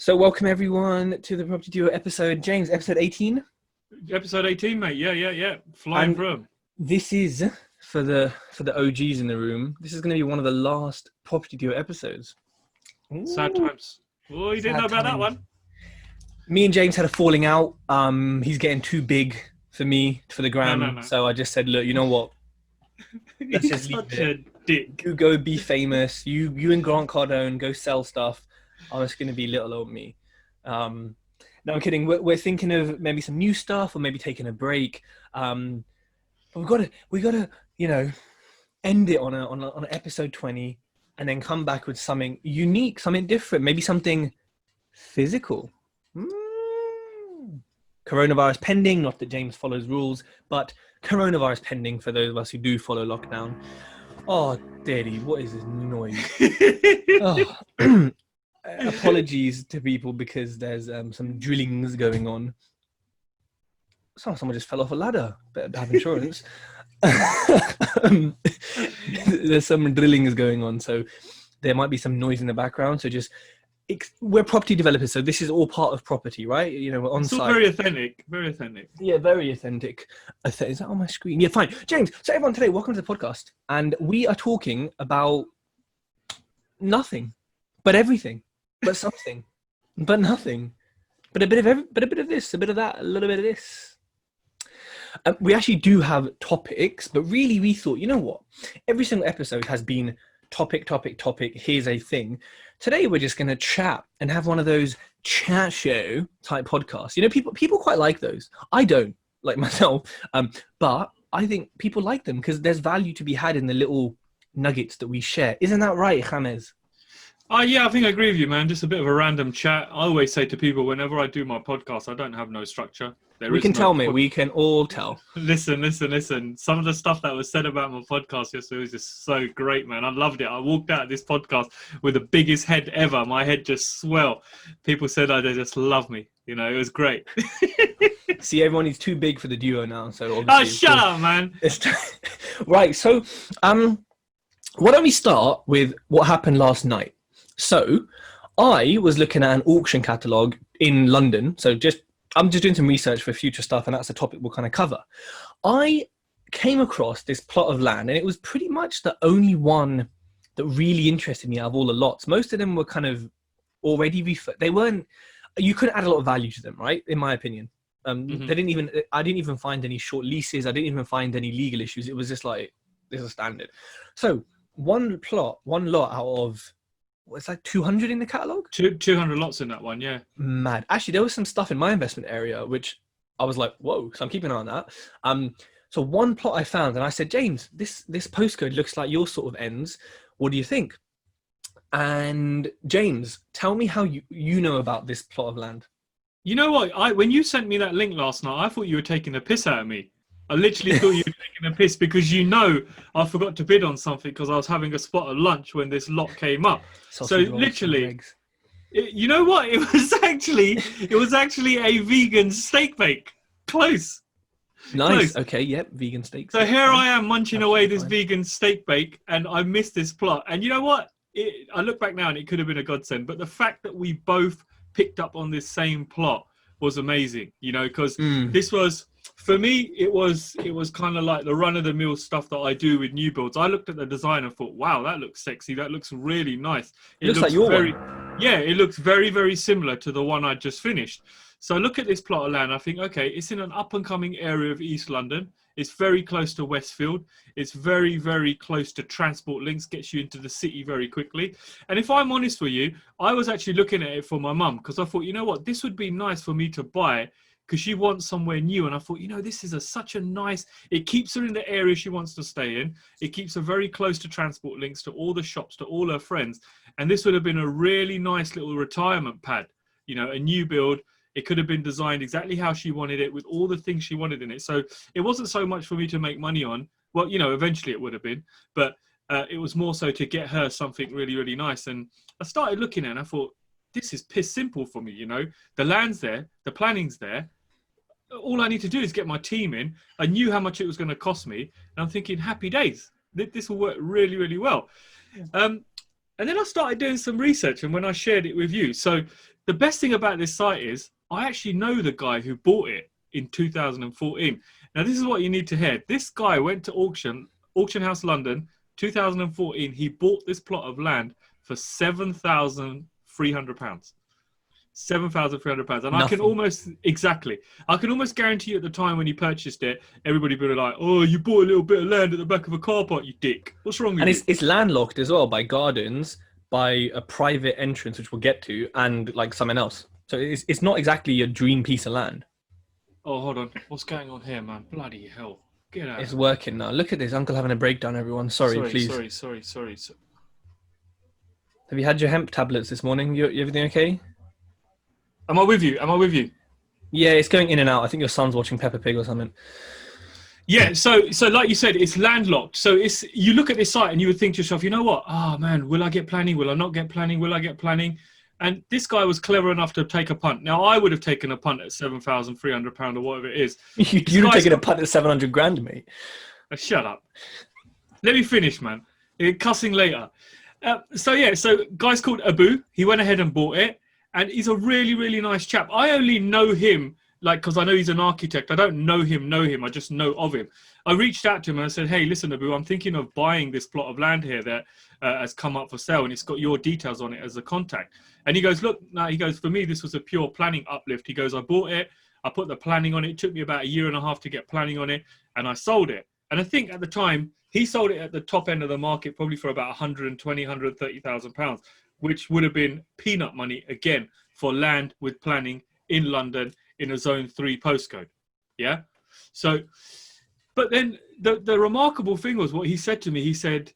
So welcome everyone to the Property Duo episode. James, episode 18? Episode 18, mate. Yeah. Flying through. This is, for the OGs in the room, this is going to be one of the last Property Duo episodes. Ooh. Sad times. Oh, you didn't know about that one? Me and James had a falling out. He's getting too big for me, for the gram. No. So I just said, look, you know what? Let's just leave such a dick. You go be famous. You and Grant Cardone go sell stuff. I'm just going to be little old me. No, I'm kidding. We're thinking of maybe some new stuff or maybe taking a break. But we gotta, end it on an episode 20 and then come back with something unique, something different, maybe something physical. Coronavirus pending, not that James follows rules, but coronavirus pending for those of us who do follow lockdown. Oh, Daddy, what is this noise? Apologies to people because there's some drillings going on. Someone just fell off a ladder. Better have insurance. There's some drillings going on, so there might be some noise in the background. So we're property developers, so this is all part of property, right? We're on site. Very authentic. Very authentic. Yeah, very authentic. Is that on my screen? Yeah, fine. James, so everyone today, welcome to the podcast. And we are talking about nothing, but everything. But something, but nothing, but a bit of this, a bit of that, a little bit of this. We actually do have topics, but really we thought, you know what? Every single episode has been topic. Here's a thing. Today we're just going to chat and have one of those chat show type podcasts. People quite like those. I don't, like myself, but I think people like them because there's value to be had in the little nuggets that we share. Isn't that right, James? Yeah, I think I agree with you, man. Just a bit of a random chat. I always say to people, whenever I do my podcast, I don't have no structure. We can all tell. Listen. Some of the stuff that was said about my podcast yesterday was just so great, man. I loved it. I walked out of this podcast with the biggest head ever. My head just swelled. People said they just love me. It was great. See, everyone is too big for the duo now. So shut up, man. Right, so why don't we start with what happened last night? So I was looking at an auction catalogue in London. So I'm just doing some research for future stuff, and that's a topic we'll kind of cover. I came across this plot of land, and it was pretty much the only one that really interested me out of all the lots. Most of them were kind of already you couldn't add a lot of value to them, right? In my opinion. I didn't even find any short leases. I didn't even find any legal issues. It was just like, this is standard. So one lot out of, it's like 200 in the catalogue? 200 lots in that one, yeah. Mad. Actually, there was some stuff in my investment area, which I was like, whoa. So I'm keeping an eye on that. So one plot I found, and I said, James, this postcode looks like your sort of ends. What do you think? And James, tell me how you know about this plot of land. You know what? When you sent me that link last night, I thought you were taking the piss out of me. I literally thought you were taking a piss because I forgot to bid on something because I was having a spot at lunch when this lot came up. So literally, you know what? It was actually a vegan steak bake. Close. Nice. Close. Okay. Yep. Vegan steak. So here I am munching away this vegan steak bake, and I missed this plot. And you know what? I look back now, and it could have been a godsend. But the fact that we both picked up on this same plot was amazing. Because this was. For me, it was kind of like the run-of-the-mill stuff that I do with new builds. I looked at the design and thought, wow, that looks sexy. That looks really nice. It looks like your one. Yeah, it looks very, very similar to the one I just finished. So I look at this plot of land. I think, okay, it's in an up-and-coming area of East London. It's very close to Westfield. It's very, very close to transport links, gets you into the city very quickly. And if I'm honest with you, I was actually looking at it for my mum because I thought, you know what, this would be nice for me to buy because she wants somewhere new. And I thought, this is such a nice, it keeps her in the area she wants to stay in. It keeps her very close to transport links, to all the shops, to all her friends. And this would have been a really nice little retirement pad, a new build. It could have been designed exactly how she wanted it with all the things she wanted in it. So it wasn't so much for me to make money on. Well, eventually it would have been, but it was more so to get her something really, really nice. And I started looking at it and I thought, this is piss simple for me, The land's there, the planning's there. All I need to do is get my team in. I knew how much it was going to cost me. And I'm thinking, happy days. This will work really, really well. And then I started doing some research. And when I shared it with you, so the best thing about this site is I actually know the guy who bought it in 2014. Now, this is what you need to hear. This guy went to auction house London, 2014. He bought this plot of land for £7,300. £7,300, and I can almost guarantee you at the time when you purchased it, everybody would be like, "Oh, you bought a little bit of land at the back of a car park, you dick. What's wrong with you?" And it's landlocked as well by gardens, by a private entrance, which we'll get to, and like something else. So it's not exactly a dream piece of land. Oh, hold on. What's going on here, man? Bloody hell! Get out. It's working now. Look at this. Uncle having a breakdown. Everyone, sorry, please. Sorry. Have you had your hemp tablets this morning? You everything okay? Am I with you? Yeah, it's going in and out. I think your son's watching Peppa Pig or something. Yeah, so like you said, it's landlocked. So you look at this site and you would think to yourself, you know what? Oh man, will I get planning? Will I not get planning? Will I get planning? And this guy was clever enough to take a punt. Now I would have taken a punt at £7,300 or whatever it is. You'd have taken a punt at 700 grand, mate. Shut up. Let me finish, man. Cussing later. So guy's called Abu. He went ahead and bought it. And he's a really, really nice chap. I only know him, because I know he's an architect. I don't know him. I just know of him. I reached out to him and I said, "Hey, listen, Abu, I'm thinking of buying this plot of land here that has come up for sale, and it's got your details on it as a contact." And he goes, "Look," he goes, "for me, this was a pure planning uplift." He goes, "I bought it. I put the planning on it. It took me about 1.5 years to get planning on it, and I sold it." And I think at the time, he sold it at the top end of the market, probably for about £120,000, £130,000, which would have been peanut money, again, for land with planning in London in a Zone 3 postcode. Yeah? So, but then the remarkable thing was what he said to me. He said,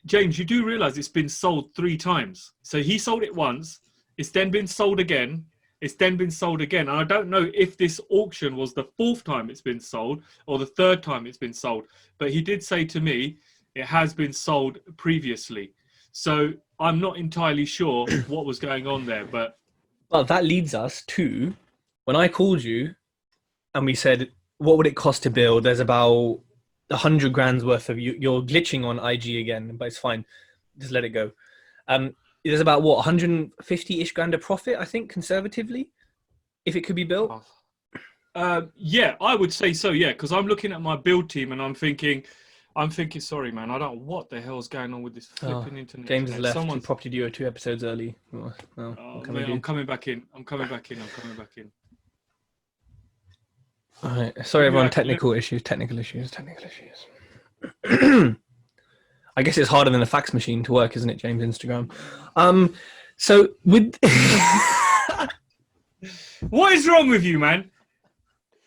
"James, you do realise it's been sold 3 times. So he sold it once, it's then been sold again, it's then been sold again. And I don't know if this auction was the 4th time it's been sold or the 3rd time it's been sold. But he did say to me, it has been sold previously." So I'm not entirely sure what was going on there, but... Well, that leads us to when I called you and we said, what would it cost to build? There's about 100 grand's worth of you're glitching on IG again, but it's fine. Just let it go. There's about 150-ish grand of profit, I think, conservatively, if it could be built. Yeah, I would say so. Yeah, because I'm looking at my build team and I'm thinking, sorry, man, I don't know what the hell's going on with this flipping internet. James has left. Someone Property Duo 2 episodes early. I'm coming back in. I'm coming back in. All right. Sorry, everyone. Technical issues. I guess it's harder than a fax machine to work, isn't it, James? Instagram. So with what is wrong with you, man?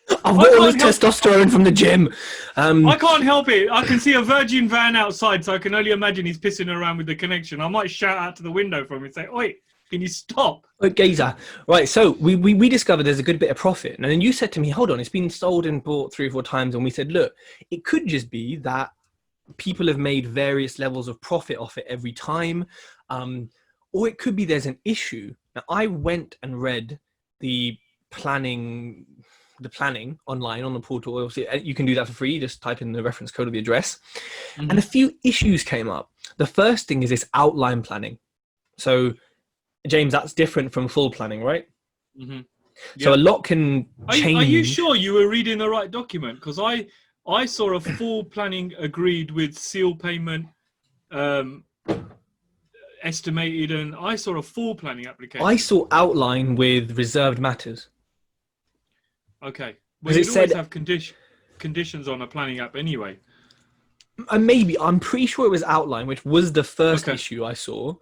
I've got all this testosterone from the gym. I can't help it. I can see a Virgin van outside, so I can only imagine he's pissing around with the connection. I might shout out to the window from him and say, "Oi, can you stop?" Geezer. Right, so we discovered there's a good bit of profit. And then you said to me, hold on, it's been sold and bought 3 or 4 times. And we said, look, it could just be that people have made various levels of profit off it every time. Or it could be there's an issue. Now, I went and read the planning online on the portal. Obviously, you can do that for free. Just type in the reference code of the address. Mm-hmm. And a few issues came up. The first thing is this outline planning. So, James, that's different from full planning, right? Mm-hmm. Yeah. So a lot can change. Are you sure you were reading the right document? Because I saw a full planning agreed with seal payment estimated, and I saw a full planning application. I saw outline with reserved matters. Okay. Well, you always have conditions on a planning app anyway. Maybe. I'm pretty sure it was outline, which was the first issue I saw.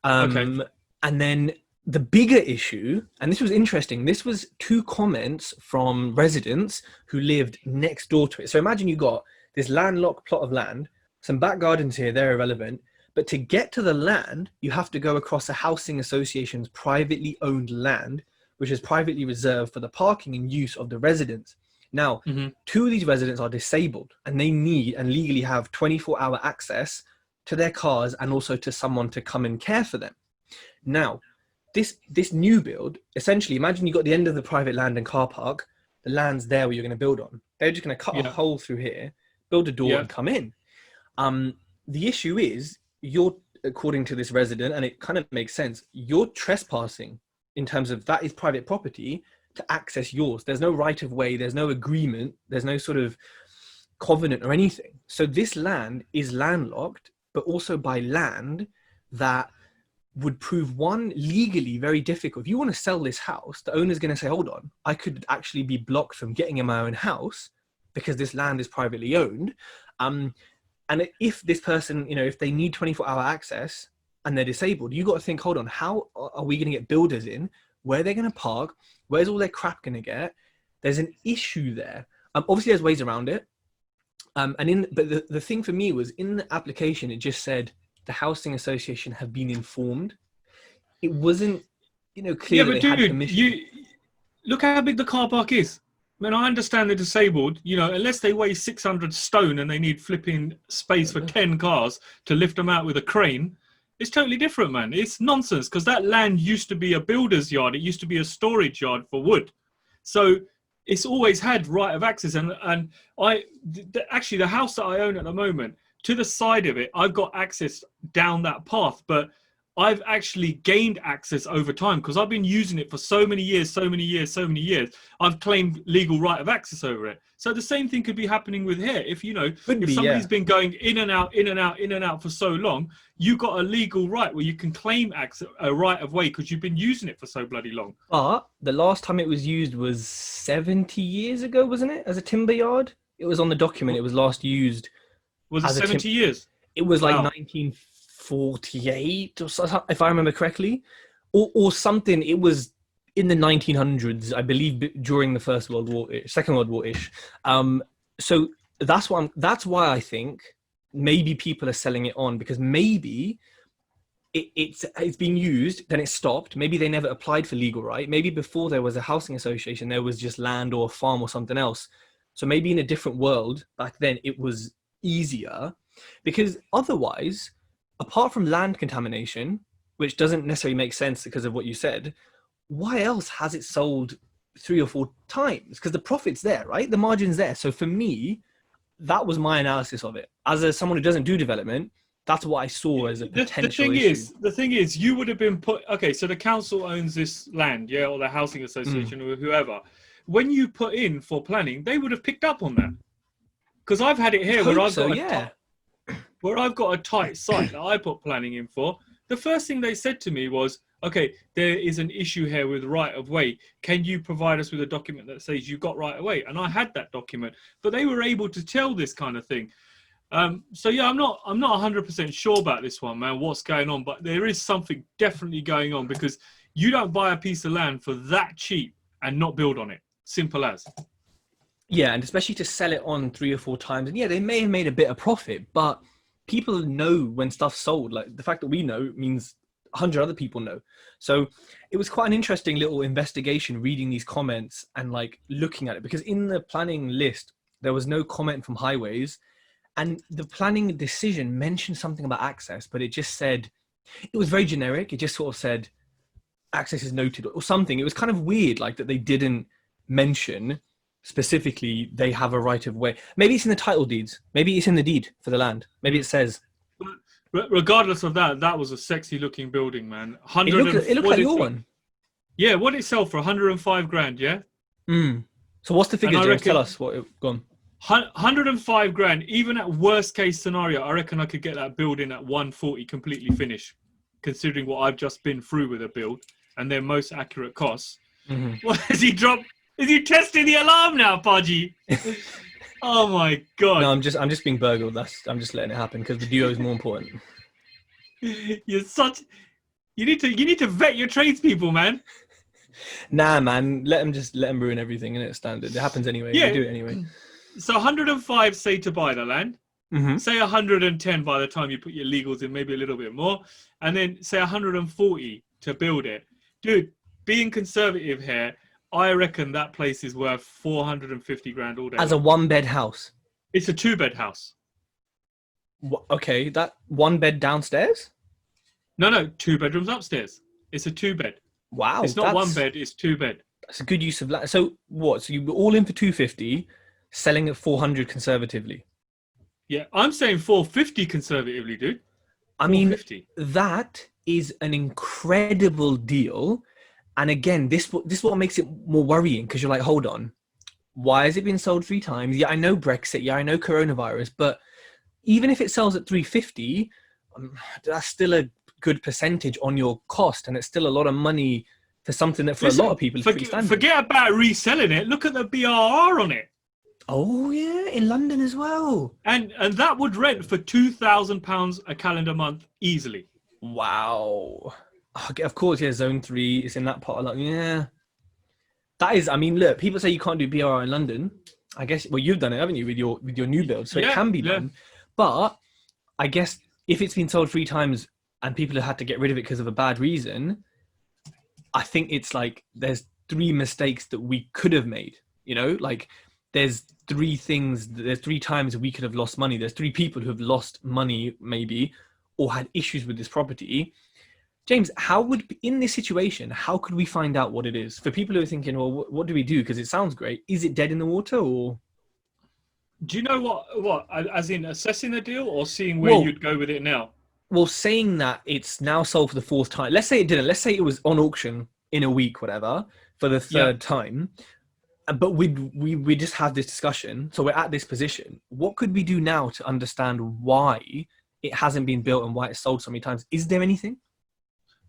And then the bigger issue, and this was interesting, this was 2 comments from residents who lived next door to it. So imagine you got this landlocked plot of land, some back gardens here, they're irrelevant. But to get to the land, you have to go across a housing association's privately owned land, which is privately reserved for the parking and use of the residents. Now, 2 of these residents are disabled and they need and legally have 24-hour access to their cars and also to someone to come and care for them. Now, this new build, essentially, imagine you got the end of the private land and car park, the land's there where you're going to build on. They're just going to cut a hole through here, build a door and come in. The issue is, you're, according to this resident, and it kind of makes sense, you're trespassing in terms of that is private property, to access yours. There's no right of way, there's no agreement, there's no sort of covenant or anything. So this land is landlocked, but also by land that would prove, one, legally very difficult. If you want to sell this house, the owner's going to say, hold on, I could actually be blocked from getting in my own house because this land is privately owned. And if this person, you know, if they need 24-hour access and they're disabled, you got to think, hold on, how are we going to get builders in? Where they're going to park? Where's all their crap going to get? There's an issue there. Obviously, there's ways around it. But the thing for me was, in the application, it just said the housing association have been informed. It wasn't, you know, clear that they had permission. Look how big the car park is. Man, I understand they're disabled, you know, unless they weigh 600 stone and they need flipping space for 10 cars to lift them out with a crane. It's totally different, man. It's nonsense, because that land used to be a builder's yard. It used to be a storage yard for wood. So it's always had right of access. And actually, the house that I own at the moment, to the side of it, I've got access down that path. But I've actually gained access over time because I've been using it for so many years. I've claimed legal right of access over it. So the same thing could be happening with here. If, you know, if somebody's been going in and out for so long, you got a legal right where you can claim access, a right of way, because you've been using it for so bloody long. But the last time it was used was 70 years ago, wasn't it? As a timber yard? It was on the document. It was last used. Was it 70 years? It was like 1948, or so, if I remember correctly, or something. It was in the 1900s, I believe, during the Second World War-ish. So that's why I think maybe people are selling it on, because maybe it's been used, then it stopped. Maybe they never applied for legal right. Maybe before there was a housing association, there was just land or a farm or something else. So maybe in a different world back then, it was easier, because otherwise, apart from land contamination, which doesn't necessarily make sense because of what you said, why else has it sold 3 or 4 times? Because the profit's there, right? The margin's there. So for me, that was my analysis of it. As someone who doesn't do development, that's what I saw as a potential issue. The thing is, you would have been put... Okay, so the council owns this land, yeah, or the housing association or whoever. When you put in for planning, they would have picked up on that. Because I've had it here where I've got a tight site that I put planning in for. The first thing they said to me was, okay, there is an issue here with right of way. Can you provide us with a document that says you've got right of way? And I had that document, but they were able to tell this kind of thing. So yeah, I'm not 100% sure about this one, man, what's going on, but there is something definitely going on, because you don't buy a piece of land for that cheap and not build on it. Simple as. Yeah, and especially to sell it on 3 or 4 times. And yeah, they may have made a bit of profit, but people know when stuff's sold. Like, the fact that we know means 100 other people know. So it was quite an interesting little investigation, reading these comments and like looking at it, because in the planning list, there was no comment from highways, and the planning decision mentioned something about access, but it just said, it was very generic. It just sort of said access is noted or something. It was kind of weird, like that they didn't mention specifically they have a right of way. Maybe it's in the title deeds. Maybe it's in the deed for the land. Maybe it says. Regardless of that, that was a sexy looking building, man. It looked like your one. Yeah, what did it sell for? 105 grand, yeah? So what's the figure, James? Tell us what it gone. 105 grand. Even at worst case scenario, I reckon I could get that building at 140 completely finished, considering what I've just been through with a build and their most accurate costs. What has he dropped? Is he testing the alarm now, Podgy? Oh my god! No, I'm just being burgled. I'm just letting it happen because the duo is more important. You need to vet your tradespeople, man. Nah, man. Let them ruin everything, and it's standard. It happens anyway. Yeah. We do it anyway. So 105 say to buy the land. Say 110 by the time you put your legals in, maybe a little bit more, and then say 140 to build it. Dude, being conservative here, I reckon that place is worth 450 grand all day. As a 1-bed house? It's a 2-bed house. Okay, that 1 bed downstairs? No, 2 bedrooms upstairs. It's a 2-bed. Wow. It's not 1 bed, it's 2 bed. That's a good use of land. So what? So you were all in for 250, selling at 400 conservatively? Yeah, I'm saying 450 conservatively, dude. I mean, that is an incredible deal. And again, this is what makes it more worrying, because you're like, hold on, why has it been sold 3 times? Yeah, I know Brexit. Yeah, I know coronavirus. But even if it sells at 350, that's still a good percentage on your cost. And it's still a lot of money for something that for a lot of people is pretty standard. Forget about reselling it. Look at the BRR on it. Oh, yeah, in London as well. And that would rent for £2,000 a calendar month easily. Wow. Of course, yeah, Zone 3 is in that part of London. Yeah. That is, I mean, look, people say you can't do BRR in London. I guess, well, you've done it, haven't you, with your new build? So it can be done. But I guess if it's been sold 3 times and people have had to get rid of it because of a bad reason, I think it's like there's 3 mistakes that we could have made. You know, like there's 3 times we could have lost money. There's 3 people who have lost money, maybe, or had issues with this property. James, in this situation, how could we find out what it is? For people who are thinking, well, what do we do? Because it sounds great. Is it dead in the water, or? Do you know what? As in assessing the deal or seeing where you'd go with it now? Well, saying that it's now sold for the 4th time. Let's say it didn't. Let's say it was on auction in a week, whatever, for the 3rd time. But we just had this discussion. So we're at this position. What could we do now to understand why it hasn't been built and why it's sold so many times? Is there anything?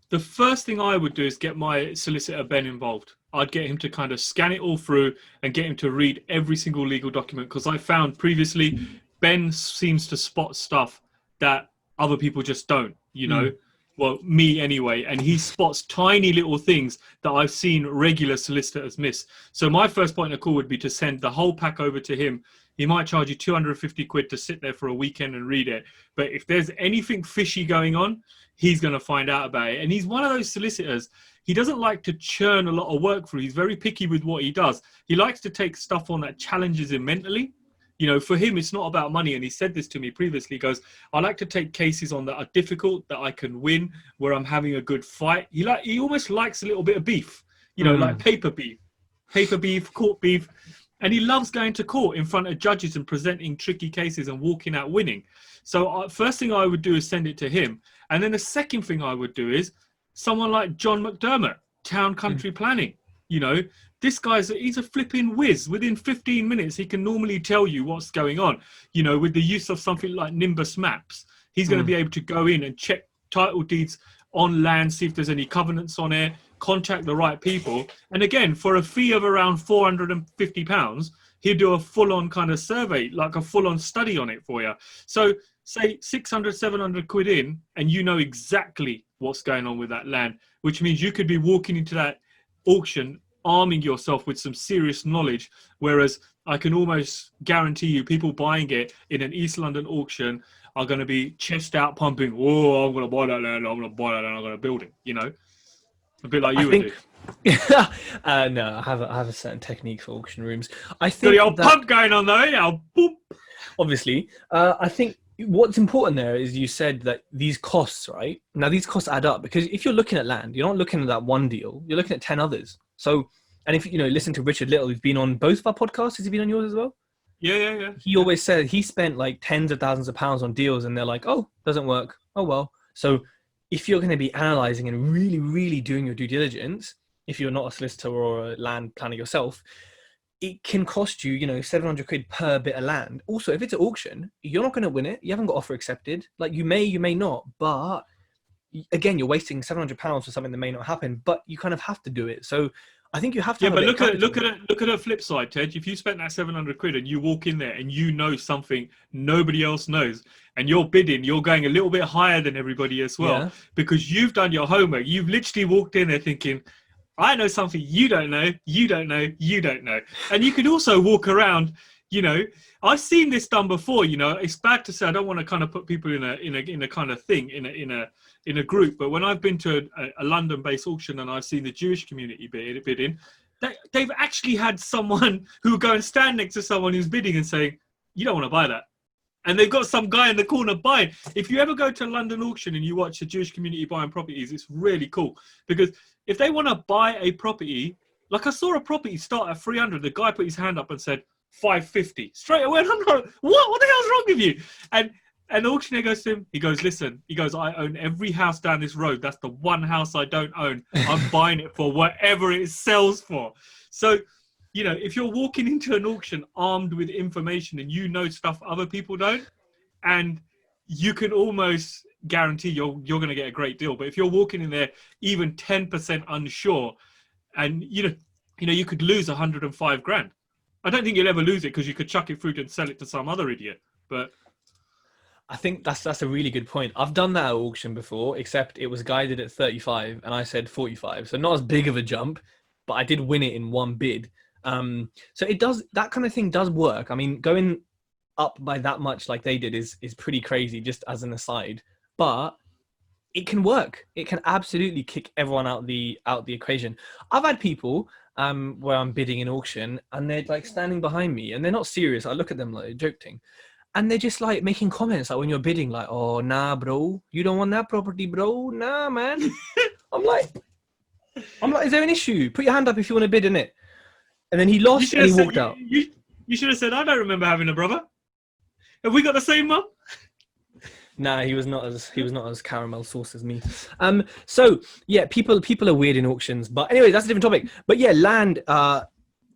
The first thing I would do is get my solicitor, Ben, involved. I'd get him to kind of scan it all through and get him to read every single legal document, because I found previously Ben seems to spot stuff that other people just don't, you know, well, me anyway. And he spots tiny little things that I've seen regular solicitors miss. So my first point of call would be to send the whole pack over to him. He might charge you 250 quid to sit there for a weekend and read it. But if there's anything fishy going on, he's going to find out about it. And he's one of those solicitors. He doesn't like to churn a lot of work through. He's very picky with what he does. He likes to take stuff on that challenges him mentally. You know, for him, it's not about money. And he said this to me previously. He goes, I like to take cases on that are difficult, that I can win, where I'm having a good fight. He almost likes a little bit of beef, you know, like paper beef, court beef. And he loves going to court in front of judges and presenting tricky cases and walking out winning. So first thing I would do is send it to him. And then the second thing I would do is someone like John McDermott, Town Country Planning. You know, this he's a flipping whiz. Within 15 minutes, he can normally tell you what's going on. You know, with the use of something like Nimbus Maps, he's going to be able to go in and check title deeds on land, see if there's any covenants on it, contact the right people. And again, for a fee of around £450, he'll do a full-on kind of survey, like a full-on study on it for you. So say 600, 700 quid in, and you know exactly what's going on with that land, which means you could be walking into that auction arming yourself with some serious knowledge. Whereas I can almost guarantee you people buying it in an East London auction are going to be chest out pumping, oh, I'm going to buy that land, I'm going to buy that land, I'm going to build it, you know? A bit like you would do. No, I have a certain technique for auction rooms. I think got the old pump going on though, yeah. Boop. Obviously, I think what's important there is you said that these costs, right? Now these costs add up, because if you're looking at land, you're not looking at that one deal, you're looking at 10 others. So, and if you know, listen to Richard Little, who's been on both of our podcasts. Has he been on yours as well? Yeah. He always said he spent like tens of thousands of pounds on deals, and they're like, oh, doesn't work. Oh well. So if you're going to be analyzing and really, really doing your due diligence, if you're not a solicitor or a land planner yourself, it can cost you, you know, 700 quid per bit of land. Also, if it's an auction, you're not going to win it. You haven't got offer accepted. Like you may not, but again, you're wasting 700 pounds for something that may not happen, but you kind of have to do it. So I think you have to. Yeah, but look at the flip side, Tej. If you spent that 700 quid and you walk in there and you know something nobody else knows, and you're bidding, you're going a little bit higher than everybody as well, because you've done your homework. You've literally walked in there thinking, I know something you don't know, you don't know, you don't know. And you could also walk around, you know, I've seen this done before, you know. It's bad to say, I don't want to kind of put people in a kind of thing, in a group, but when I've been to a London-based auction and I've seen the Jewish community bidding, they've actually had someone who will go and stand next to someone who's bidding and saying, you don't want to buy that. And they've got some guy in the corner buying. If you ever go to a London auction and you watch the Jewish community buying properties, it's really cool. Because if they want to buy a property, like I saw a property start at 300, the guy put his hand up and said, 550 straight away. And I'm like, what the hell's wrong with you? And And the auctioneer goes to him, he goes, listen, he goes, I own every house down this road. That's the one house I don't own. I'm buying it for whatever it sells for. So, you know, if you're walking into an auction armed with information and you know stuff other people don't, and you can almost guarantee you're going to get a great deal. But if you're walking in there even 10% unsure, and you know, you could lose 105 grand. I don't think you'll ever lose it because you could chuck it through and sell it to some other idiot. But I think that's a really good point. I've done that at auction before, except it was guided at 35 and I said 45. So not as big of a jump, but I did win it in one bid. So it does, that kind of thing does work. I mean, going up by that much like they did is pretty crazy, just as an aside. But it can work. It can absolutely kick everyone out the equation. I've had people where I'm bidding in auction and they're like standing behind me and they're not serious. I look at them like they're joking. And they're just like making comments like when you're bidding, like, oh, nah, bro, you don't want that property, bro. Nah, man. I'm like, is there an issue? Put your hand up if you want to bid in it. And then he lost and he walked out. You should have said, I don't remember having a brother. Have we got the same mum? Nah, he was not as caramel sauce as me. So yeah, people are weird in auctions. But anyway, that's a different topic. But yeah, land,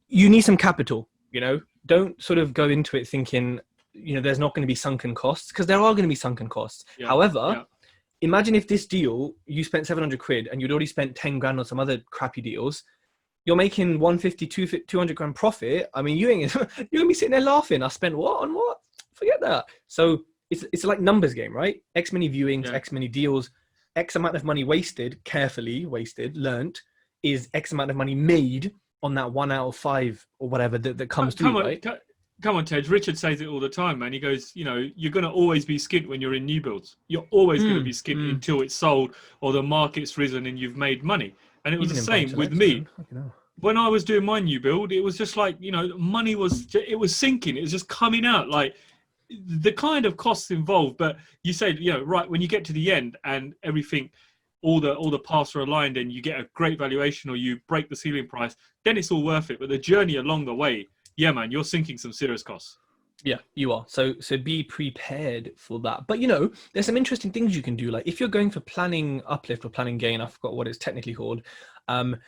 you need some capital, you know. Don't sort of go into it thinking, you know, there's not going to be sunken costs, because there are going to be sunken costs. Yeah, however, imagine if this deal, you spent 700 quid and you'd already spent 10 grand on some other crappy deals. You're making 150, 200 grand profit. I mean, you're going to be sitting there laughing. I spent what on what? Forget that. So it's like numbers game, right? X many viewings, X many deals, X amount of money wasted, carefully wasted, learnt, is X amount of money made on that 1 out of 5 or whatever that comes through, right? Come on, Tej. Richard says it all the time, man. He goes, you know, you're going to always be skint when you're in new builds. You're always going to be skint until it's sold or the market's risen and you've made money. And it was the same with me. When I was doing my new build, it was just like, you know, money was sinking. It was just coming out, like the kind of costs involved. But you said, you know, right, when you get to the end and everything, all the paths are aligned and you get a great valuation or you break the ceiling price, then it's all worth it. But the journey along the way, yeah, man, you're sinking some serious costs. Yeah, you are. So be prepared for that. But, you know, there's some interesting things you can do. Like if you're going for planning uplift or planning gain, I forgot what it's technically called, that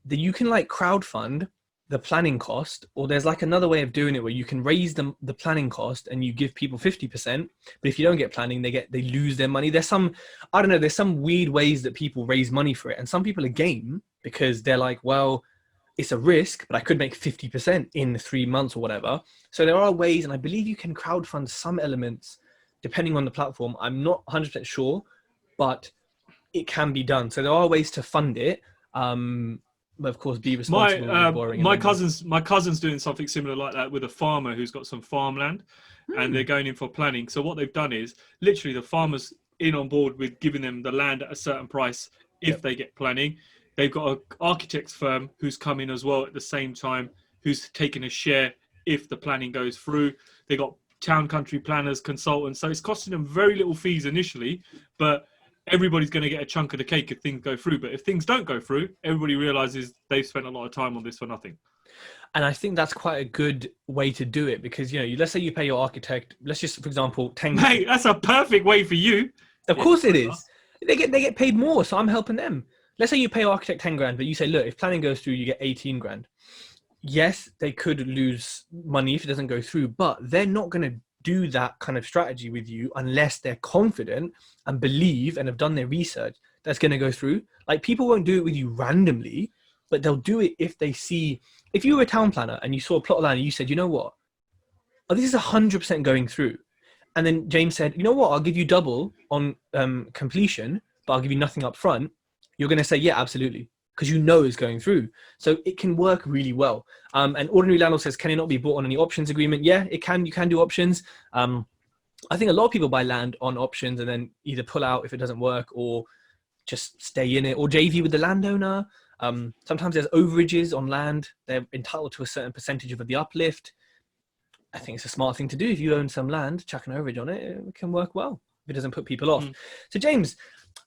you can like crowdfund the planning cost, or there's like another way of doing it where you can raise the planning cost and you give people 50%. But if you don't get planning, they lose their money. There's some weird ways that people raise money for it. And some people are game because they're like, well, it's a risk, but I could make 50% in 3 months or whatever. So there are ways, and I believe you can crowdfund some elements depending on the platform. I'm not 100% sure, but it can be done. So there are ways to fund it. But of course, be responsible with borrowing. My cousin's doing something similar like that with a farmer who's got some farmland, and they're going in for planning. So what they've done is literally the farmer's in on board with giving them the land at a certain price if they get planning. They've got an architect's firm who's come in as well at the same time, who's taking a share if the planning goes through. They got town country planners, consultants. So it's costing them very little fees initially, but everybody's going to get a chunk of the cake if things go through. But if things don't go through, everybody realizes they've spent a lot of time on this for nothing. And I think that's quite a good way to do it because, you know, let's say you pay your architect, let's just, for example, 10. Mate, that's a perfect way for you. Of course it is. They get paid more, so I'm helping them. Let's say you pay your architect 10 grand, but you say, look, if planning goes through, you get 18 grand. Yes, they could lose money if it doesn't go through, but they're not going to do that kind of strategy with you unless they're confident and believe and have done their research that's going to go through. Like people won't do it with you randomly, but they'll do it if they see, if you were a town planner and you saw a plot of land and you said, you know what, oh, this is 100% going through. And then James said, you know what, I'll give you double on completion, but I'll give you nothing up front. You're going to say, yeah, absolutely. Because you know it's going through. So it can work really well. And Ordinary Landlord says, can it not be bought on any options agreement? Yeah, it can. You can do options. I think a lot of people buy land on options and then either pull out if it doesn't work or just stay in it or JV with the landowner. Sometimes there's overages on land. They're entitled to a certain percentage of the uplift. I think it's a smart thing to do. If you own some land, chuck an overage on it, it can work well if it doesn't put people off. So James,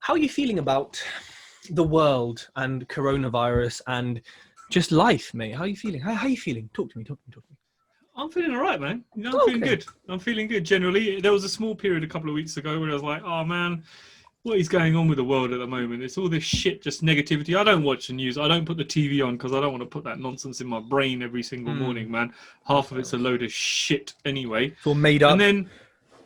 how are you feeling about the world and coronavirus and just life, mate? How are you feeling? How are you feeling? Talk to me. I'm feeling all right, man. You know, I'm Oh, feeling okay. good. I'm feeling good generally. There was a small period a couple of weeks ago where I was like, oh man, what is going on with the world at the moment? It's all this shit, just negativity. I don't watch the news. I don't put the TV on because I don't want to put that nonsense in my brain every single morning, man. Half of it's a load of shit anyway. It's all made up. And then,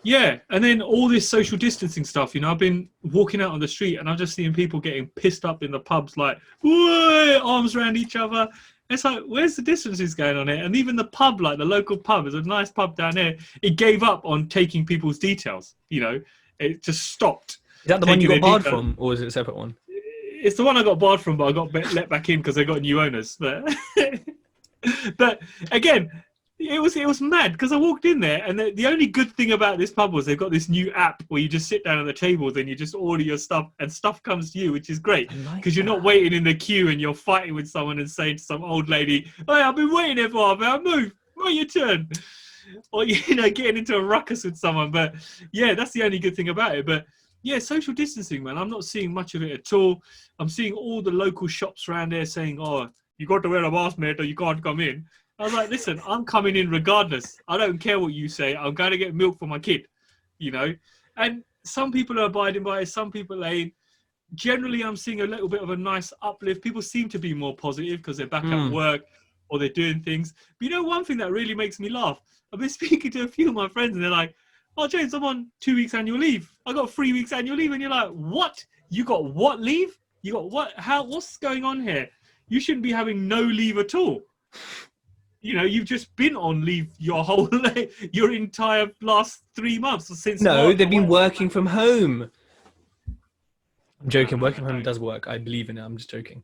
yeah, and then all this social distancing stuff. You know, I've been walking out on the street and I'm just seeing people getting pissed up in the pubs, like, whoa, arms around each other. It's like, where's the distances going on here? And even the pub, like the local pub, is a nice pub down here. It gave up on taking people's details. You know, it just stopped. Is that the one you got barred from, or is it a separate one? It's the one I got barred from, but I got let back in because they got new owners. But again, it was mad because I walked in there, and the only good thing about this pub was they've got this new app where you just sit down at the tables and you just order your stuff, and stuff comes to you, which is great because you're not waiting in the queue and you're fighting with someone and saying to some old lady, "Hey, I've been waiting here for half an hour. Move your turn," or you know, getting into a ruckus with someone. But yeah, that's the only good thing about it. But yeah, social distancing, man. I'm not seeing much of it at all. I'm seeing all the local shops around there saying, "Oh, you got to wear a mask, mate, or you can't come in." I was like, listen, I'm coming in regardless. I don't care what you say. I'm going to get milk for my kid, you know. And some people are abiding by it. Some people ain't. Generally, I'm seeing a little bit of a nice uplift. People seem to be more positive because they're back at work or they're doing things. But you know, one thing that really makes me laugh, I've been speaking to a few of my friends and they're like, "Oh, James, I'm on 2 weeks annual leave. I got 3 weeks annual leave." And you're like, what? You got what leave? You got what? How? What's going on here? You shouldn't be having no leave at all. You know, you've just been on leave your entire last 3 months since. No, March. they've been working from home. I'm joking. Working from home does work. I believe in it. I'm just joking.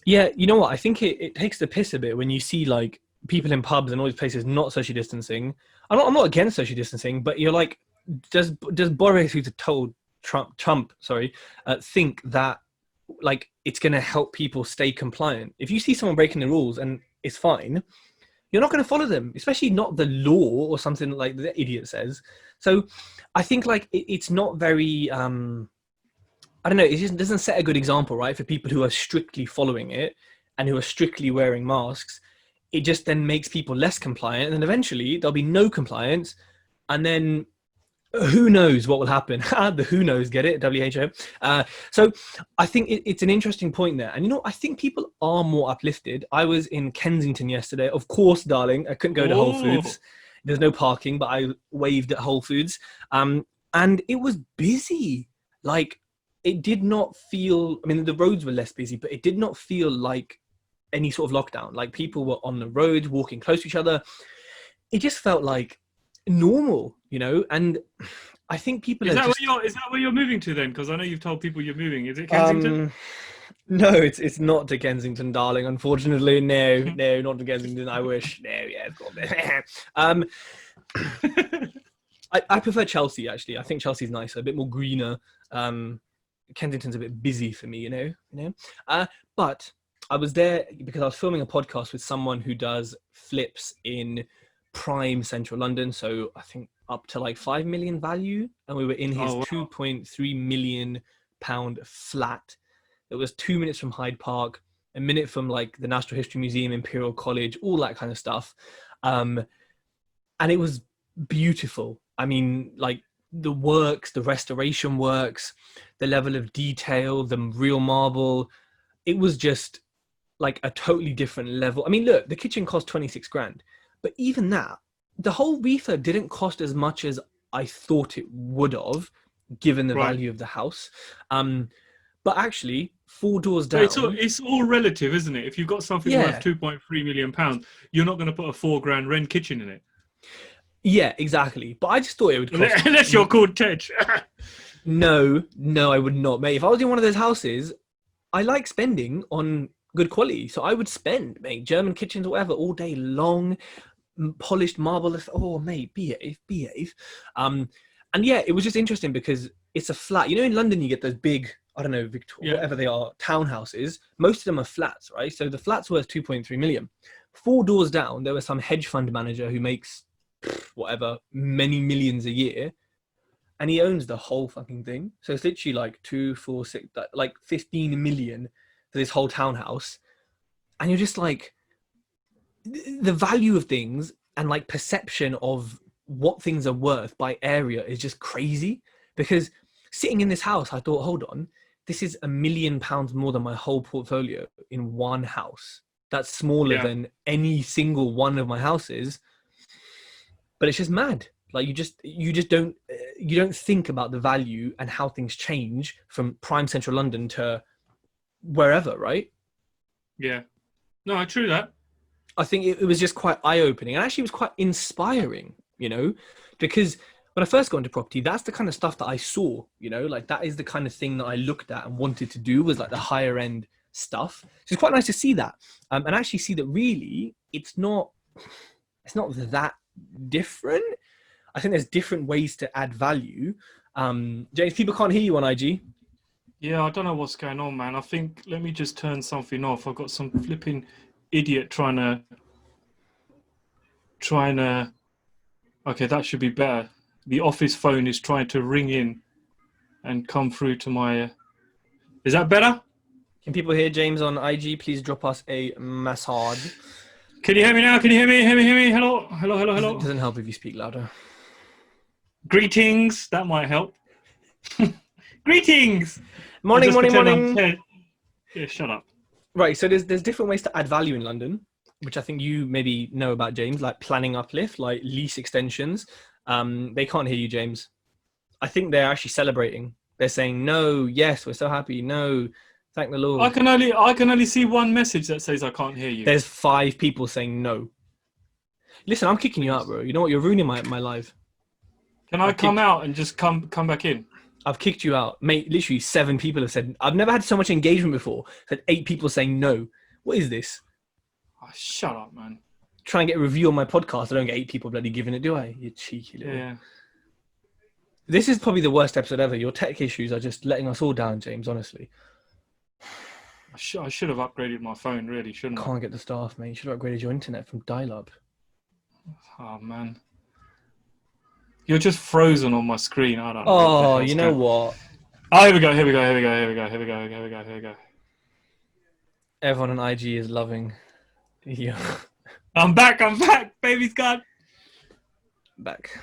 Yeah, you know what? I think it takes the piss a bit when you see like people in pubs and all these places not social distancing. I'm not against social distancing, but you're like, does Boris, who's told Trump, think that like it's going to help people stay compliant? If you see someone breaking the rules and it's fine, you're not going to follow them, especially not the law or something like the idiot says. So I think like it's not very, I don't know, it just doesn't set a good example, right? For people who are strictly following it and who are strictly wearing masks. It just then makes people less compliant, and then eventually there'll be no compliance, and then who knows what will happen. The who knows, get it? WHO. So I think it's an interesting point there. And you know, I think people are more uplifted. I was in Kensington yesterday. Of course, darling, I couldn't go to Whole Foods. There's no parking, but I waved at Whole Foods. And it was busy. Like, it did not feel, I mean, the roads were less busy, but it did not feel like any sort of lockdown. Like, people were on the road, walking close to each other. It just felt like normal, you know. And I think people is that where you're moving to then? Because I know you've told people you're moving. Is it Kensington? No, it's not to Kensington, darling. Unfortunately, no, not to Kensington. I wish. No, yeah, it's got there. I prefer Chelsea, actually. I think Chelsea's nicer, a bit more greener. Kensington's a bit busy for me, you know. But I was there because I was filming a podcast with someone who does flips in prime central London. So I think up to like 5 million value. And we were in his £2.3 million flat. It was 2 minutes from Hyde Park, a minute from like the Natural History Museum, Imperial College, all that kind of stuff. And it was beautiful. I mean, like the works, the restoration works, the level of detail, the real marble. It was just like a totally different level. I mean, look, the kitchen cost 26 grand, but even that, the whole refurb didn't cost as much as I thought it would have, given the value of the house. But actually, 4 doors down. It's all relative, isn't it? If you've got something worth £2.3 million, you're not going to put a 4 grand Wren kitchen in it. Yeah, exactly. But I just thought it would cost. Unless you're called Tej. No, I would not, mate. If I was in one of those houses, I like spending on good quality. So I would spend, mate, German kitchens or whatever, all day long, polished marble. Oh, mate, behave. And yeah, it was just interesting because it's a flat. You know, in London, you get those big, I don't know, whatever they are, townhouses. Most of them are flats, right? So the flat's worth 2.3 million. 4 doors down, there was some hedge fund manager who makes whatever, many millions a year. And he owns the whole fucking thing. So it's literally like 2, 4, 6, like 15 million for this whole townhouse. And you're just like, the value of things and like perception of what things are worth by area is just crazy. Because sitting in this house, I thought, hold on, this is £1 million more than my whole portfolio in one house. That's smaller than any single one of my houses. But it's just mad. Like you just don't think about the value and how things change from prime central London to wherever, right? Yeah. No, true that. I think it was just quite eye-opening, and actually it was quite inspiring, you know, because when I first got into property, that's the kind of stuff that I saw, you know, like that is the kind of thing that I looked at and wanted to do, was like the higher end stuff. So it's quite nice to see that, and actually see that really it's not that different. I think there's different ways to add value. James, people can't hear you on IG. Yeah, I don't know what's going on, man. I think, let me just turn something off. I've got some flipping idiot trying to, okay, that should be better. The office phone is trying to ring in and come through to my, is that better? Can people hear James on IG? Please drop us a message. Can you hear me now? Can you hear me? Hear me? Hello? It doesn't help if you speak louder. Greetings. That might help. Greetings. Morning. Yeah, shut up. Right, so there's different ways to add value in London, which I think you maybe know about, James, like planning uplift, like lease extensions. They can't hear you, James. I think they're actually celebrating. They're saying, no, yes, we're so happy. No, thank the Lord. I can only see one message that says I can't hear you. There's 5 people saying no. Listen, I'm kicking you out, bro. You know what? You're ruining my life. Can I come out and just come back in? I've kicked you out. Mate, literally 7 people have said, I've never had so much engagement before. I've had 8 people saying no. What is this? Oh, shut up, man. Try and get a review on my podcast. I don't get 8 people bloody giving it, do I? You cheeky little... Yeah. This is probably the worst episode ever. Your tech issues are just letting us all down, James, honestly. I should have upgraded my phone, really, shouldn't I? Can't get the staff, mate. You should have upgraded your internet from dial-up. Oh, man. You're just frozen on my screen. I don't know. Oh, you know what? Oh, here we go. Everyone on IG is loving you. I'm back. Baby's gone. Back.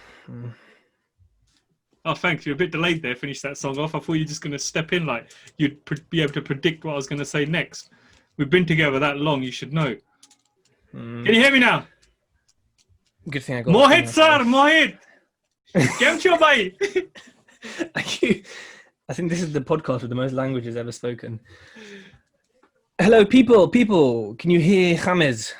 Oh, thanks. You're a bit delayed there. Finish that song off. I thought you were just going to step in like you'd be able to predict what I was going to say next. We've been together that long. You should know. Can you hear me now? Good thing I got... Mohit, sir. Mohit. 𝗟𝗲𝗀 𝗪? I think this is the podcast with the most languages ever spoken. Hello, people. Can you hear James?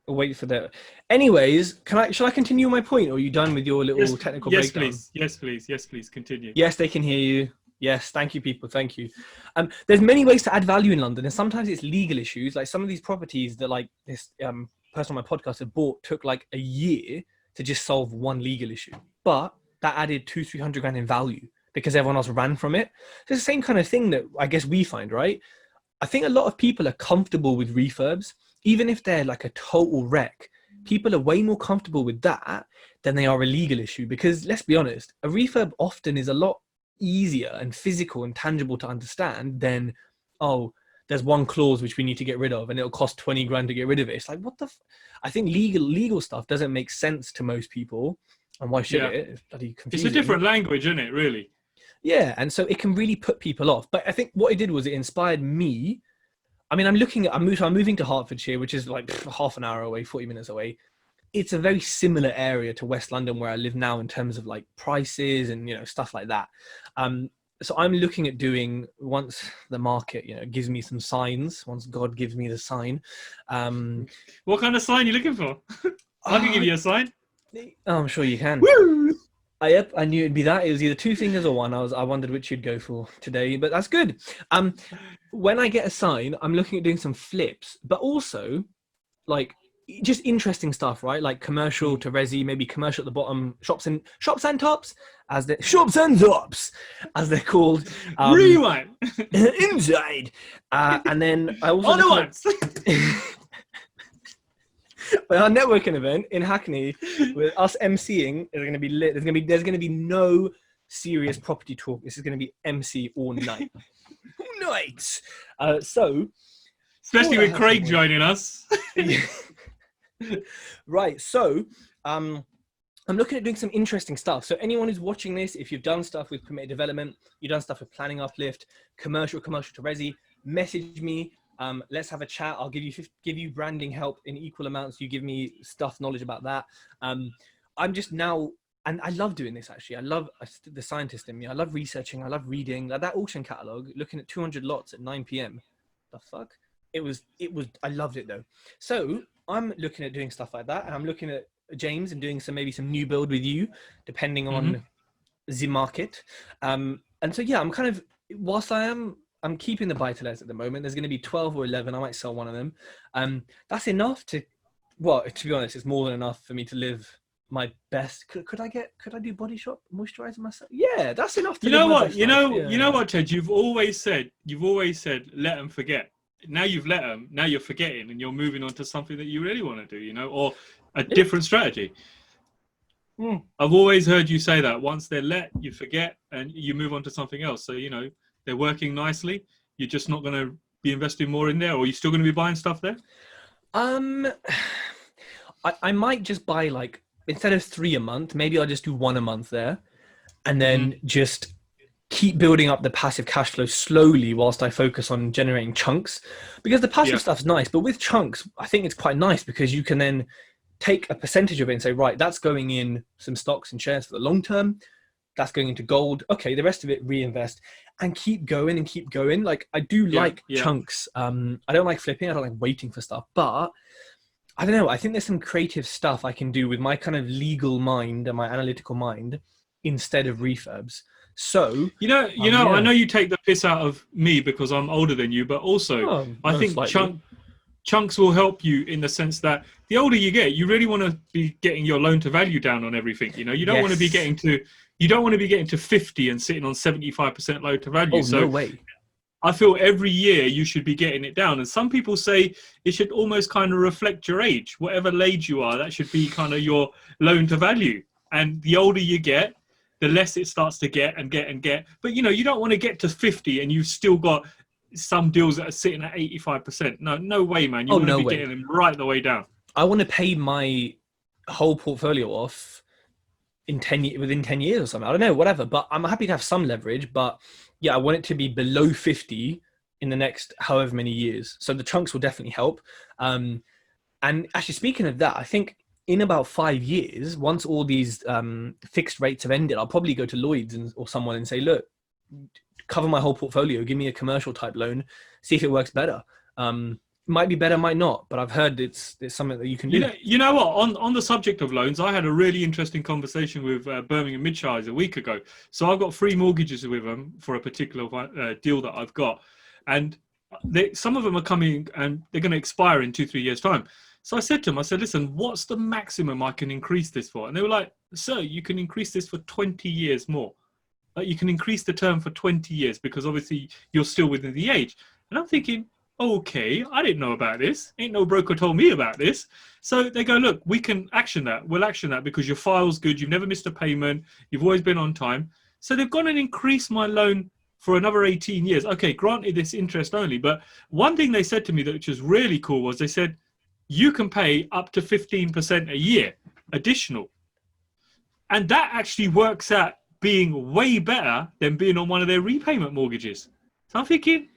Wait for that. Anyways, shall I continue my point, or are you done with your little technical breakdown? Yes, please. Continue. Yes, they can hear you. Yes, thank you, people. Thank you. There's many ways to add value in London, and sometimes it's legal issues. Like some of these properties that like this person on my podcast had bought took like a year to just solve one legal issue, but that added 200-300 grand in value because everyone else ran from it. So it's the same kind of thing that I guess we find, right? I think a lot of people are comfortable with refurbs, even if they're like a total wreck. People are way more comfortable with that than they are a legal issue, because let's be honest, a refurb often is a lot easier and physical and tangible to understand than, oh, there's one clause which we need to get rid of and it'll cost 20 grand to get rid of it. It's like, what the I think legal stuff doesn't make sense to most people. And why should it? It's bloody confusing. It's a different language, isn't it, really? Yeah, and so it can really put people off. But I think what it did was it inspired me. I mean, I'm moving to Hertfordshire, which is like half an hour away, 40 minutes away. It's a very similar area to West London where I live now in terms of like prices and, you know, stuff like that. So I'm looking at doing, once the market, you know, gives me some signs, once God gives me the sign. What kind of sign are you looking for? I can give you a sign. Oh, I'm sure you can. Woo! Yep, I knew it'd be that. It was either 2 fingers or one. I wondered which you'd go for today, but that's good. When I get a sign, I'm looking at doing some flips, but also like just interesting stuff, right? Like commercial to resi, maybe commercial at the bottom, shops and tops, as they're called. Rewind. Inside. And then I also our networking event in Hackney with us emceeing is going to be lit. There's going to be no serious property talk. This is going to be MC all night. So especially with Craig joining us. Right. So, I'm looking at doing some interesting stuff. So anyone who's watching this, if you've done stuff with permitted development, you've done stuff with planning uplift, commercial to resi, message me. Let's have a chat. I'll give you branding help in equal amounts. You give me knowledge about that. I'm just now, and I love doing this actually. I love the scientist in me. I love researching. I love reading. Like that auction catalog, looking at 200 lots at 9 p.m. The fuck? It was, I loved it though. So I'm looking at doing stuff like that. And I'm looking at James and doing maybe some new build with you, depending on the market. And so, yeah, I'm kind of, whilst I'm keeping the buy-to-lets at the moment. There's going to be 12 or 11. I might sell one of them. That's enough to, well, to be honest, it's more than enough for me to live my best. Could I do Body Shop moisturizer myself? Yeah, that's enough to you know what Tej, you've always said let them forget. Now you've let them, now you're forgetting and you're moving on to something that you really want to do, you know, or a different strategy. I've always heard you say that once they're let, you forget and you move on to something else. So, you know, they're working nicely. You're just not going to be investing more in there, or are you still going to be buying stuff there? I might just buy, like, instead of 3 a month, maybe I'll just do 1 a month there, and then just keep building up the passive cash flow slowly whilst I focus on generating chunks, because the passive stuff's nice, but with chunks, I think it's quite nice because you can then take a percentage of it and say, right, that's going in some stocks and shares for the long term. That's going into gold. Okay, the rest of it reinvest and keep going and keep going. Like I do like chunks. I don't like flipping. I don't like waiting for stuff, but I don't know. I think there's some creative stuff I can do with my kind of legal mind and my analytical mind instead of refurbs. So, you know, I know you take the piss out of me because I'm older than you, but also I think chunks will help you in the sense that the older you get, you really want to be getting your loan to value down on everything. You know, you don't want to be getting to 50 and sitting on 75% loan to value. No way. I feel every year you should be getting it down. And some people say it should almost kind of reflect your age. Whatever age you are, that should be kind of your loan to value. And the older you get, the less it starts to get. But, you know, you don't want to get to 50 and you've still got some deals that are sitting at 85%. No way, man. You want to be getting them right the way down. I want to pay my whole portfolio off within 10 years or something. I don't know, whatever. But I'm happy to have some leverage. But yeah, I want it to be below 50 in the next however many years. So the chunks will definitely help. And actually, speaking of that, I think in about 5 years, once all these fixed rates have ended, I'll probably go to Lloyd's or someone and say, look, cover my whole portfolio, give me a commercial type loan, see if it works better. Might be better, might not, but I've heard it's something that you can do. You know what? On the subject of loans, I had a really interesting conversation with Birmingham Midshires a week ago. So I've got 3 mortgages with them for a particular deal that I've got, and some of them are coming and they're going to expire in 2-3 years' time. So I said to them, listen, what's the maximum I can increase this for? And they were like, sir, you can increase this for 20 years more. Like you can increase the term for 20 years because obviously you're still within the age. And I'm thinking, okay, I didn't know about this. Ain't no broker told me about this. So they go, look, we can action that. We'll action that because your file's good. You've never missed a payment. You've always been on time. So they've gone and increased my loan for another 18 years. Okay, granted this interest only. But one thing they said to me that which was really cool was they said, you can pay up to 15% a year additional. And that actually works out being way better than being on one of their repayment mortgages. So I'm thinking,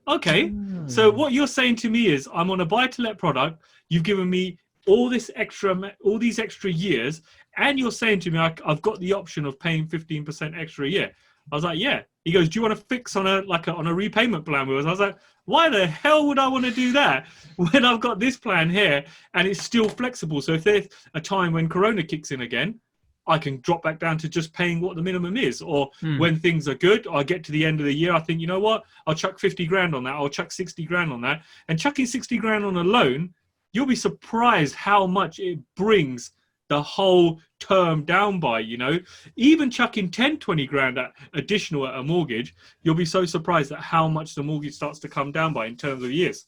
okay, so what you're saying to me is I'm on a buy-to-let product. You've given me all these extra years, and you're saying to me I've got the option of paying 15% extra a year. I was like, yeah. He goes, do you want to fix on a repayment plan with us? I was like, why the hell would I want to do that when I've got this plan here and it's still flexible? So if there's a time when Corona kicks in again, I can drop back down to just paying what the minimum is. Or when things are good, I get to the end of the year, I think, you know what? I'll chuck 50 grand on that. I'll chuck 60 grand on that. And chucking 60 grand on a loan, you'll be surprised how much it brings the whole term down by, you know. Even chucking 10, 20 grand additional at a mortgage, you'll be so surprised at how much the mortgage starts to come down by in terms of years.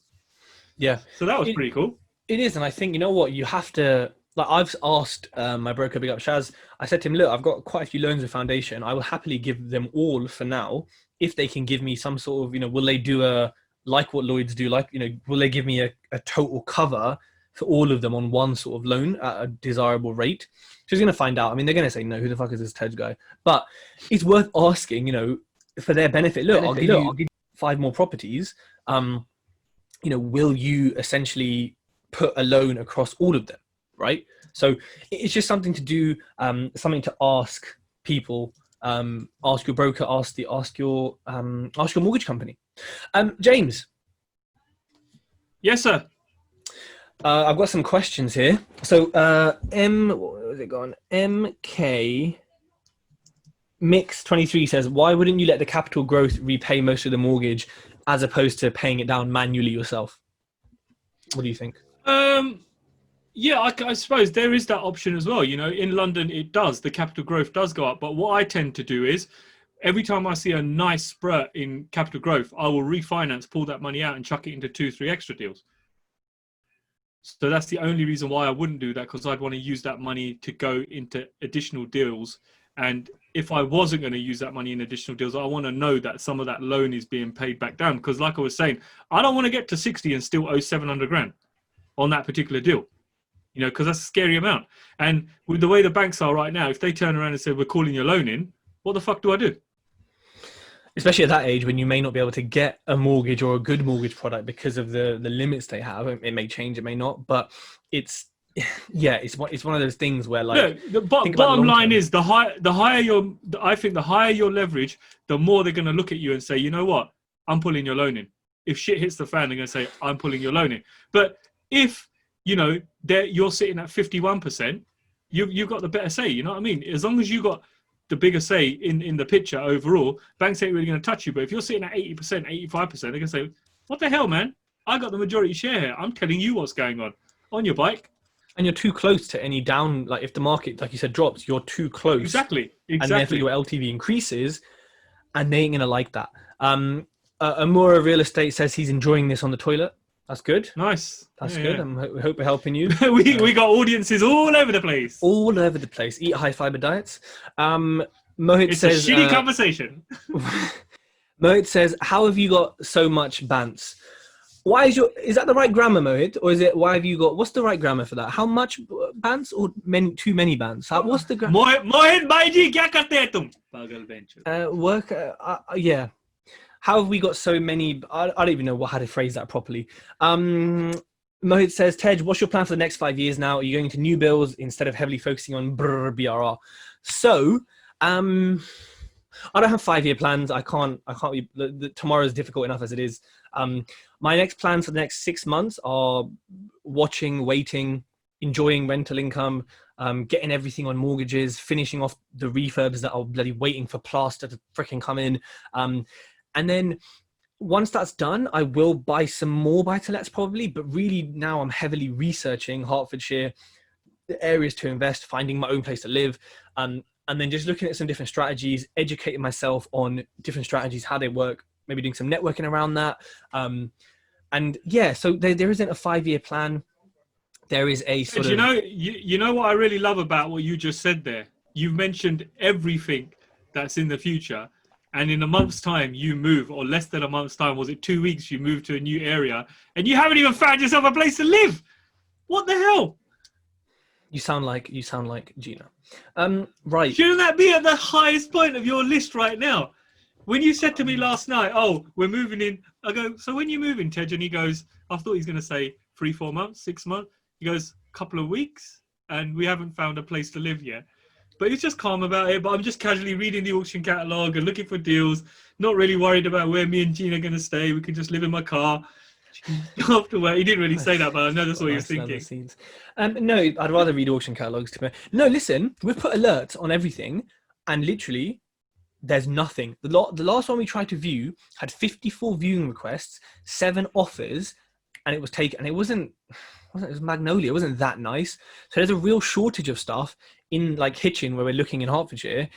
Yeah. So that was pretty cool. It is. And I think, you know what, you have to, like I've asked my broker, big up Shaz, I said to him, look, I've got quite a few loans with Foundation. I will happily give them all for now if they can give me some sort of, you know, will they do like what Lloyd's do? Like, you know, will they give me a total cover for all of them on one sort of loan at a desirable rate. She's going to find out. I mean, they're going to say, no, who the fuck is this Tej guy? But it's worth asking, you know, for their benefit. Look, I'll give you 5 more properties. You know, will you essentially put a loan across all of them, right? So it's just something to do, something to ask people, ask your broker, ask your mortgage company. James. Yes, sir. I've got some questions here. So what was it gone? MK Mix 23 says, why wouldn't you let the capital growth repay most of the mortgage as opposed to paying it down manually yourself? What do you think? Yeah, I suppose there is that option as well. You know, in London, it does. The capital growth does go up. But what I tend to do is every time I see a nice spurt in capital growth, I will refinance, pull that money out and chuck it into 2-3 extra deals. So that's the only reason why I wouldn't do that, because I'd want to use that money to go into additional deals. And if I wasn't going to use that money in additional deals, I want to know that some of that loan is being paid back down. Because like I was saying, I don't want to get to 60 and still owe 700 grand on that particular deal. You know, because that's a scary amount. And with the way the banks are right now, if they turn around and say, we're calling your loan in, what the fuck do I do? Especially at that age when you may not be able to get a mortgage or a good mortgage product because of the limits they have. It may change, it may not, but it's one of those things where, like, look, the bottom line is I think the higher your leverage, the more they're going to look at you and say, you know what, I'm pulling your loan in. If shit hits the fan, they're going to say, I'm pulling your loan in. But if, you know, you're sitting at 51%, you've got the better say, you know what I mean? As long as you got the bigger say in the picture overall, banks ain't really going to touch you. But if you're sitting at 80%, 85%, they're going to say, what the hell, man? I got the majority share here. I'm telling you what's going on your bike. And you're too close to any down, like if the market, like you said, drops, you're too close. Exactly. And therefore your LTV increases, and they ain't going to like that. Amora Real Estate says he's enjoying this on the toilet. That's good. Nice. That's good. Yeah. I hope we're helping you. we got audiences all over the place. All over the place. Eat high fiber diets. Mohit says, a shitty conversation. Mohit says, how have you got so much bants? Is that the right grammar, Mohit? Or is it, why have you got, what's the right grammar for that? How much bants or too many bants? What's the grammar? Mohit Bhaiji, kya karte hai tum? Pagal bench. Yeah. How have we got so many? I don't even know how to phrase that properly. Mohit says, Tej, what's your plan for the next 5 years now? Are you going to new builds instead of heavily focusing on BRR? So, I don't have 5-year plans. I can't tomorrow is difficult enough as it is. My next plans for the next 6 months are watching, waiting, enjoying rental income, getting everything on mortgages, finishing off the refurbs that are bloody waiting for plaster to freaking come in. And then once that's done, I will buy some more buy-to-lets probably, but really now I'm heavily researching Hertfordshire, the areas to invest, finding my own place to live, and then just looking at some different strategies, educating myself on different strategies, how they work, maybe doing some networking around that. And yeah, so there isn't a 5-year plan. There is a sort of... You know what I really love about what you just said there? You've mentioned everything that's in the future. And in a month's time, you move, or less than a month's time, was it 2 weeks, you move to a new area, and you haven't even found yourself a place to live. What the hell? You sound like Gina. Right. Shouldn't that be at the highest point of your list right now? When you said to me last night, oh, we're moving in, I go, so when you move in, Tej? And he goes, I thought he's going to say 3-4 months, 6 months. He goes, a couple of weeks, and we haven't found a place to live yet. But he's just calm about it. But I'm just casually reading the auction catalogue and looking for deals. Not really worried about where me and Gina are going to stay. We can just live in my car. After work. He didn't really say that, but I know that's what he was thinking. No, I'd rather read auction catalogues. No, listen, we've put alerts on everything. And literally, there's nothing. The last one we tried to view had 54 viewing requests, 7 offers, and it was taken. And it was Magnolia. It wasn't that nice. So there's a real shortage of stuff in like Hitchin, where we're looking in Hertfordshire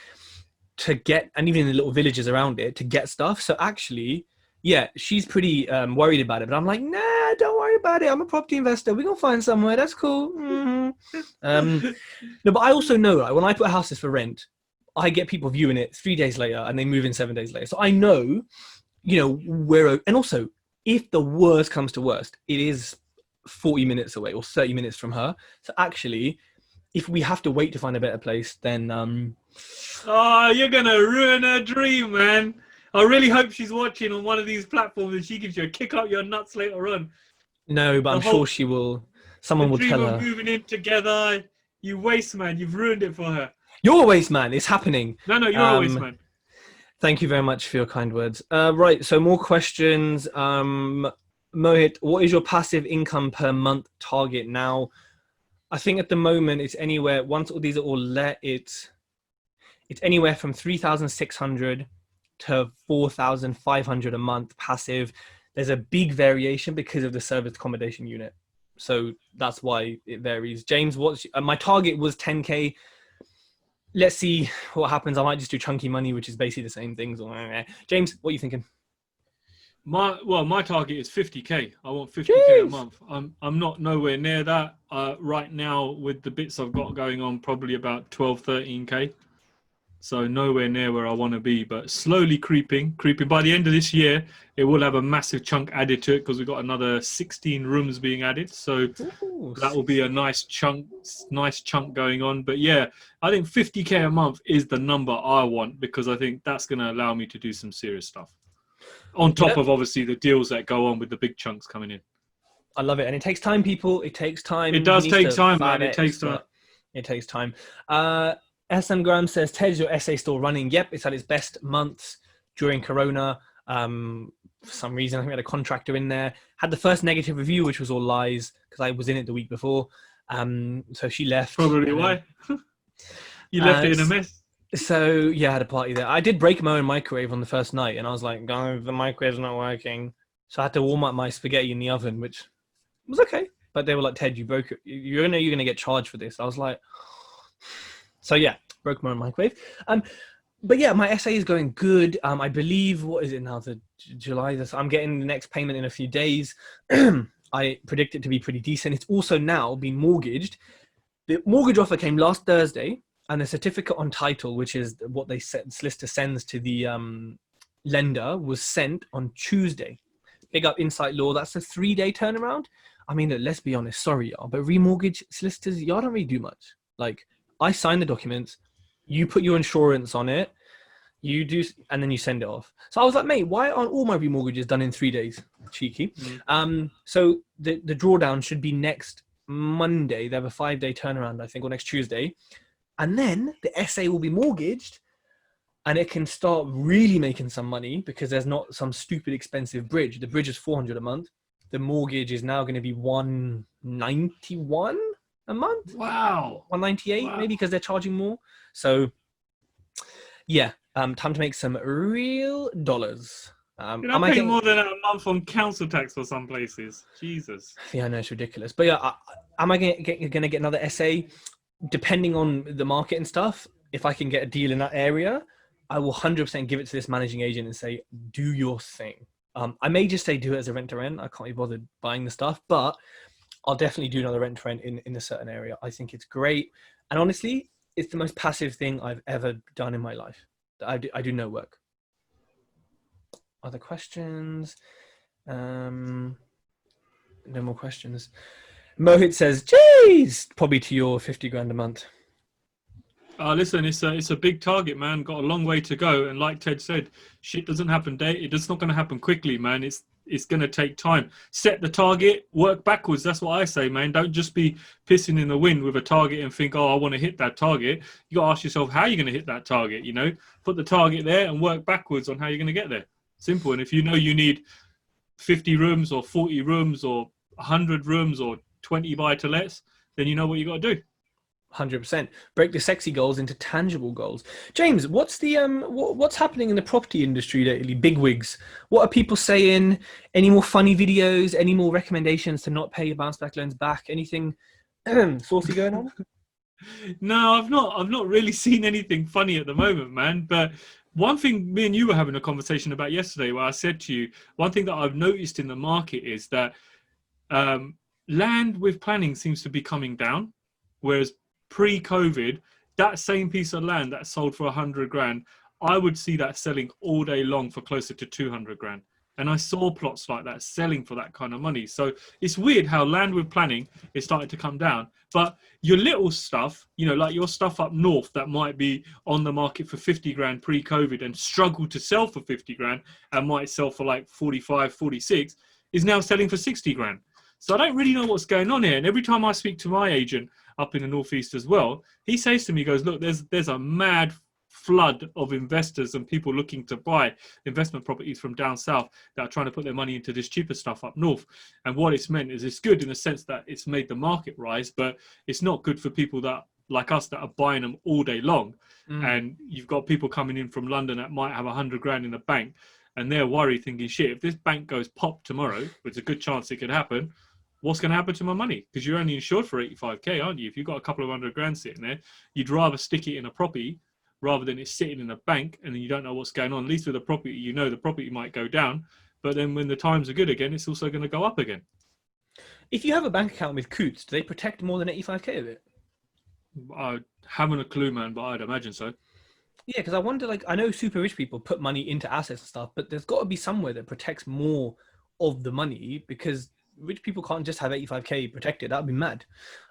to get, and even in the little villages around it, to get stuff. So actually, yeah, she's pretty worried about it. But I'm like, nah, don't worry about it. I'm a property investor. We're going to find somewhere. That's cool. Mm-hmm. No, but I also know, right, when I put houses for rent, I get people viewing it 3 days later and they move in 7 days later. So I know, and also if the worst comes to worst, it is 40 minutes away or 30 minutes from her. So actually, if we have to wait to find a better place, then oh, you're gonna ruin her dream, man. I really hope she's watching on one of these platforms and she gives you a kick up your nuts later on. no, but I'm sure she will. Someone will tell The dream her. of moving in together. You waste man. You've ruined it for her. You're a waste man. It's happening. No, you're a waste man. Thank you very much for your kind words. Right, so more questions. Mohit, what is your passive income per month target now? I think at the moment it's anywhere, once all these are all let, it's anywhere from 3,600 to 4,500 a month passive. There's a big variation because of the service accommodation unit. So that's why it varies. James, my target was 10K. Let's see what happens. I might just do chunky money, which is basically the same things. James, what are you thinking? My target is 50K. I want 50K a month. I'm not nowhere near that right now with the bits I've got going on. Probably about 13K. So nowhere near where I want to be, but slowly creeping. By the end of this year, it will have a massive chunk added to it because we've got another 16 rooms being added. So that will be a nice chunk going on. But yeah, I think 50K a month is the number I want because I think that's going to allow me to do some serious stuff. On top of obviously the deals that go on with the big chunks coming in. I love it. And it takes time, people. It takes time. It does take time, man. It takes time. It takes time. SM Graham says, Tej, your essay still running? Yep, it's had its best months during Corona. For some reason, I think we had a contractor in there. Had the first negative review, which was all lies, because I was in it the week before. So she left. Probably why. You left it in a mess. So yeah, I had a party there. I did break my own microwave on the first night, and I was like, "Guys, the microwave's not working." So I had to warm up my spaghetti in the oven, which was okay. But they were like, "Tej, you broke it. You're gonna get charged for this." I was like, so yeah, broke my own microwave. But yeah, my essay is going good. I believe, what is it now? The July. I'm getting the next payment in a few days. I predict it to be pretty decent. It's also now been mortgaged. The mortgage offer came last Thursday. And the certificate on title, which is what they solicitor sends to the lender, was sent on Tuesday. Big up Insight Law. That's a 3-day turnaround. I mean, let's be honest. Sorry, y'all, but remortgage solicitors, y'all don't really do much. Like, I sign the documents, you put your insurance on it, you do, and then you send it off. So I was like, mate, why aren't all my remortgages done in 3 days? Cheeky. So the drawdown should be next Monday. They have a 5-day turnaround, I think, or next Tuesday. And then the essay will be mortgaged and it can start really making some money because there's not some stupid expensive bridge. The bridge is 400 a month. The mortgage is now going to be 191 a month. Wow. 198 maybe because they're charging more. So yeah, time to make some real dollars. You're not paying more than a month on council tax for some places. Jesus. Yeah, I know, it's ridiculous. But yeah, am I going to get another essay? Depending on the market and stuff, if I can get a deal in that area, I will 100% give it to this managing agent and say, do your thing. I may just say do it as a rent-to-rent. I can't be bothered buying the stuff, but I'll definitely do another rent-to-rent in a certain area. I think it's great. And honestly, it's the most passive thing I've ever done in my life. I do no work. Other questions? No more questions. Mohit says, geez, probably to your 50 grand a month. Listen, it's a big target, man. Got a long way to go. And like Tej said, shit doesn't happen it's not going to happen quickly, man. It's going to take time. Set the target, work backwards. That's what I say, man. Don't just be pissing in the wind with a target and think, oh, I want to hit that target. You got to ask yourself, how are you going to hit that target? You know, put the target there and work backwards on how you're going to get there. Simple. And if you know you need 50 rooms or 40 rooms or 100 rooms or 20 buy-to-lets, then you know what you got to do. 100%. Break the sexy goals into tangible goals. James, what's the what's happening in the property industry lately? Big wigs. What are people saying? Any more funny videos? Any more recommendations to not pay your bounce back loans back? Anything saucy going on? No, I've not really seen anything funny at the moment, man. But one thing me and you were having a conversation about yesterday, where I said to you, one thing that I've noticed in the market is that land with planning seems to be coming down, whereas pre-COVID, that same piece of land that sold for 100 grand, I would see that selling all day long for closer to 200 grand. And I saw plots like that selling for that kind of money. So it's weird how land with planning is starting to come down. But your little stuff, you know, like your stuff up north that might be on the market for 50 grand pre-COVID and struggle to sell for 50 grand and might sell for like 45, 46, is now selling for 60 grand. So I don't really know what's going on here. And every time I speak to my agent up in the Northeast as well, he says to me, he goes, look, there's a mad flood of investors and people looking to buy investment properties from down south that are trying to put their money into this cheaper stuff up north. And what it's meant is it's good in the sense that it's made the market rise, but it's not good for people that like us that are buying them all day long. And you've got people coming in from London that might have 100 grand in the bank and they're worried thinking, shit, if this bank goes pop tomorrow, there's a good chance it could happen. What's going to happen to my money? Because you're only insured for 85k, aren't you? If you've got a couple of 100 grand sitting there, you'd rather stick it in a property rather than it's sitting in a bank and then you don't know what's going on. At least with a property, you know the property might go down, but then when the times are good again, it's also going to go up again. If you have a bank account with Coots, do they protect more than 85k of it? I haven't a clue, man, but I'd imagine so. Yeah, because I wonder, like, I know super rich people put money into assets and stuff, but there's got to be somewhere that protects more of the money because rich people can't just have 85k protected. That would be mad.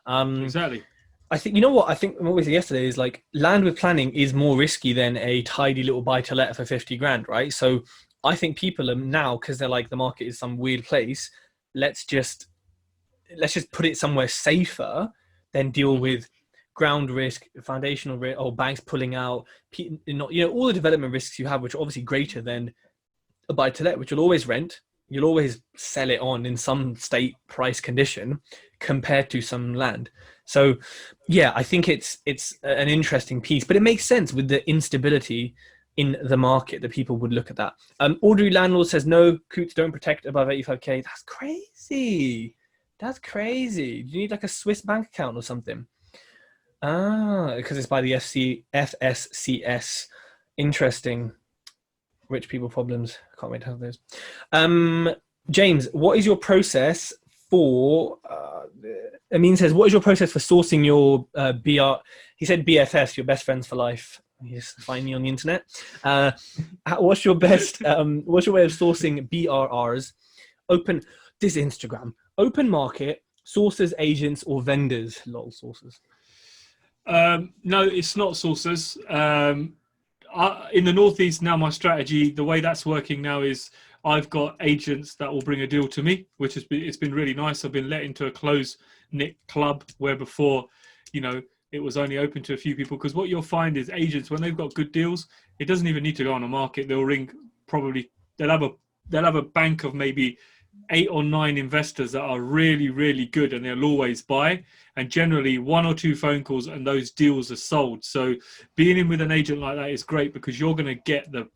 Exactly. I think, you know what? I think what we said yesterday is like land with planning is more risky than a tidy little buy to let for 50 grand, right? So I think people are now, because they're like, the market is some weird place. Let's just put it somewhere safer than deal with ground risk, foundational risk, or banks pulling out, you know, all the development risks you have, which are obviously greater than a buy to let, which you'll always rent. You'll always sell it on in some state price condition compared to some land. So yeah, I think it's an interesting piece, but it makes sense with the instability in the market that people would look at that. Ordinary landlord says, no, Coots don't protect above 85k. That's crazy. That's crazy. You need like a Swiss bank account or something. Because it's by the FSCS. Interesting. Rich people problems. Can't wait to have those. James, what is your process for... Amin says, what is your process for sourcing your he said BFFs, your best friends for life. He's find me on the internet. What's your best, what's your way of sourcing BRRs? This is Instagram. Open market, sources, agents, or vendors? Lol, sources. No, it's not sources. In the Northeast now, my strategy, the way that's working now is I've got agents that will bring a deal to me, which it's been really nice. I've been let into a close-knit club where before, you know, it was only open to a few people. Because what you'll find is agents, when they've got good deals, it doesn't even need to go on the market. They'll ring they'll have a bank of maybe 8 or 9 investors that are really, really good and they'll always buy. And generally 1 or 2 phone calls and those deals are sold. So being in with an agent like that is great because you're going to get the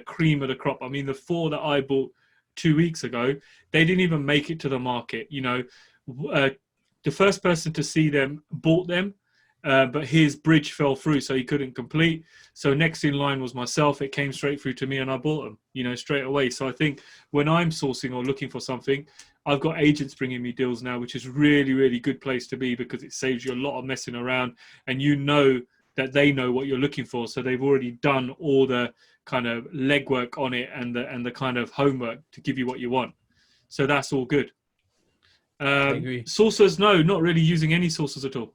cream of the crop. I mean, the 4 that I bought 2 weeks ago, they didn't even make it to the market. You know, the first person to see them bought them, but his bridge fell through, so he couldn't complete. So next in line was myself. It came straight through to me and I bought them, you know, straight away. So I think when I'm sourcing or looking for something, I've got agents bringing me deals now, which is really, really good place to be because it saves you a lot of messing around and you know that they know what you're looking for. So they've already done all the kind of legwork on it and the kind of homework to give you what you want. So that's all good. I agree. Sources, no, not really using any sources at all.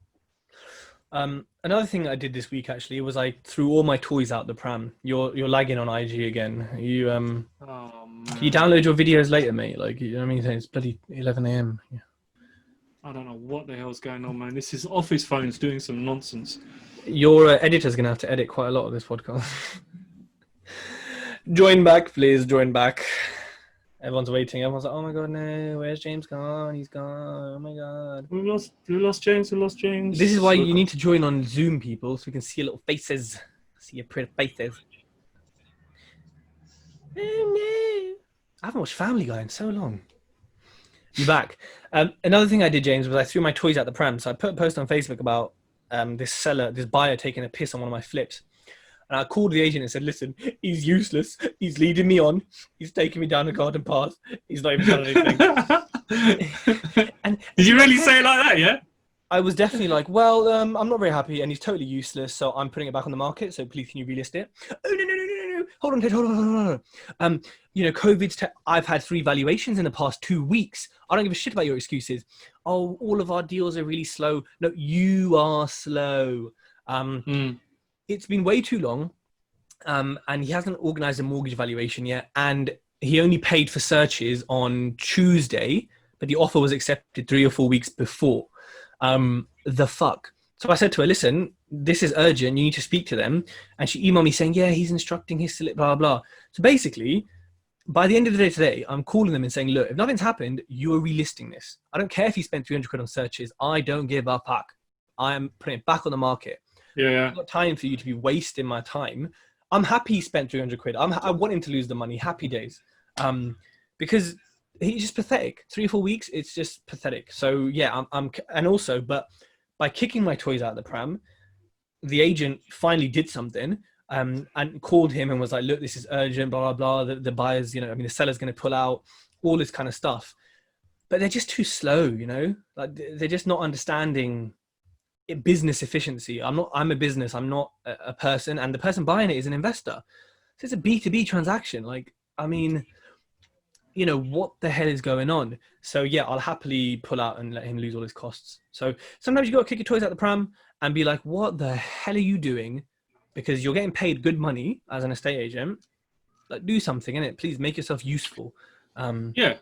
Another thing I did this week actually was I threw all my toys out the pram. You're lagging on IG again. You you download your videos later, mate. Like, you know what I mean? It's bloody 11 a.m. Yeah. I don't know what the hell's going on, man. This is office phones doing some nonsense. Your editor's gonna have to edit quite a lot of this podcast. Join back, please. Join back. Everyone's waiting. Everyone's like, "Oh my god, no! Where's James gone? He's gone! Oh my god!" We lost James. We lost James. This is why you need to join on Zoom, people, so we can see your little faces, see your pretty faces. Oh no! I haven't watched Family Guy in so long. You back? Another thing I did, James, was I threw my toys out the pram. So I put a post on Facebook about this buyer taking a piss on one of my flips. And I called the agent and said, listen, he's useless. He's leading me on. He's taking me down a garden path. He's not even done anything. And did you really say it like that, yeah? I was definitely like, well, I'm not very happy and he's totally useless. So I'm putting it back on the market. So please, can you relist it? Oh, no. hold on, Ted, hold on. I've had 3 valuations in the past 2 weeks. I don't give a shit about your excuses. Oh, all of our deals are really slow. No, you are slow. It's been way too long. And he hasn't organized a mortgage valuation yet. And he only paid for searches on Tuesday, but the offer was accepted 3 or 4 weeks before. The fuck? So I said to her, listen, this is urgent. You need to speak to them. And she emailed me saying, yeah, he's instructing his blah, blah. So basically, by the end of the day today, I'm calling them and saying, look, if nothing's happened, you are relisting this. I don't care if you spent 300 quid on searches. I don't give a fuck. I am putting it back on the market. Yeah. I've got time for you to be wasting my time. I'm happy he spent 300 quid. I want him to lose the money. Happy days. Because he's just pathetic. 3 or 4 weeks, it's just pathetic. So yeah, but by kicking my toys out of the pram, the agent finally did something and called him and was like, look, this is urgent, blah, blah, blah. The buyers, the seller's going to pull out, all this kind of stuff. But they're just too slow, like they're just not understanding business efficiency. I'm a business. I'm not a person. And the person buying it is an investor. So it's a B2B transaction. Like, I mean, what the hell is going on? So yeah, I'll happily pull out and let him lose all his costs. So sometimes you got to kick your toys out the pram and be like, what the hell are you doing? Because you're getting paid good money as an estate agent. Like, do something, innit? Please make yourself useful. Yeah.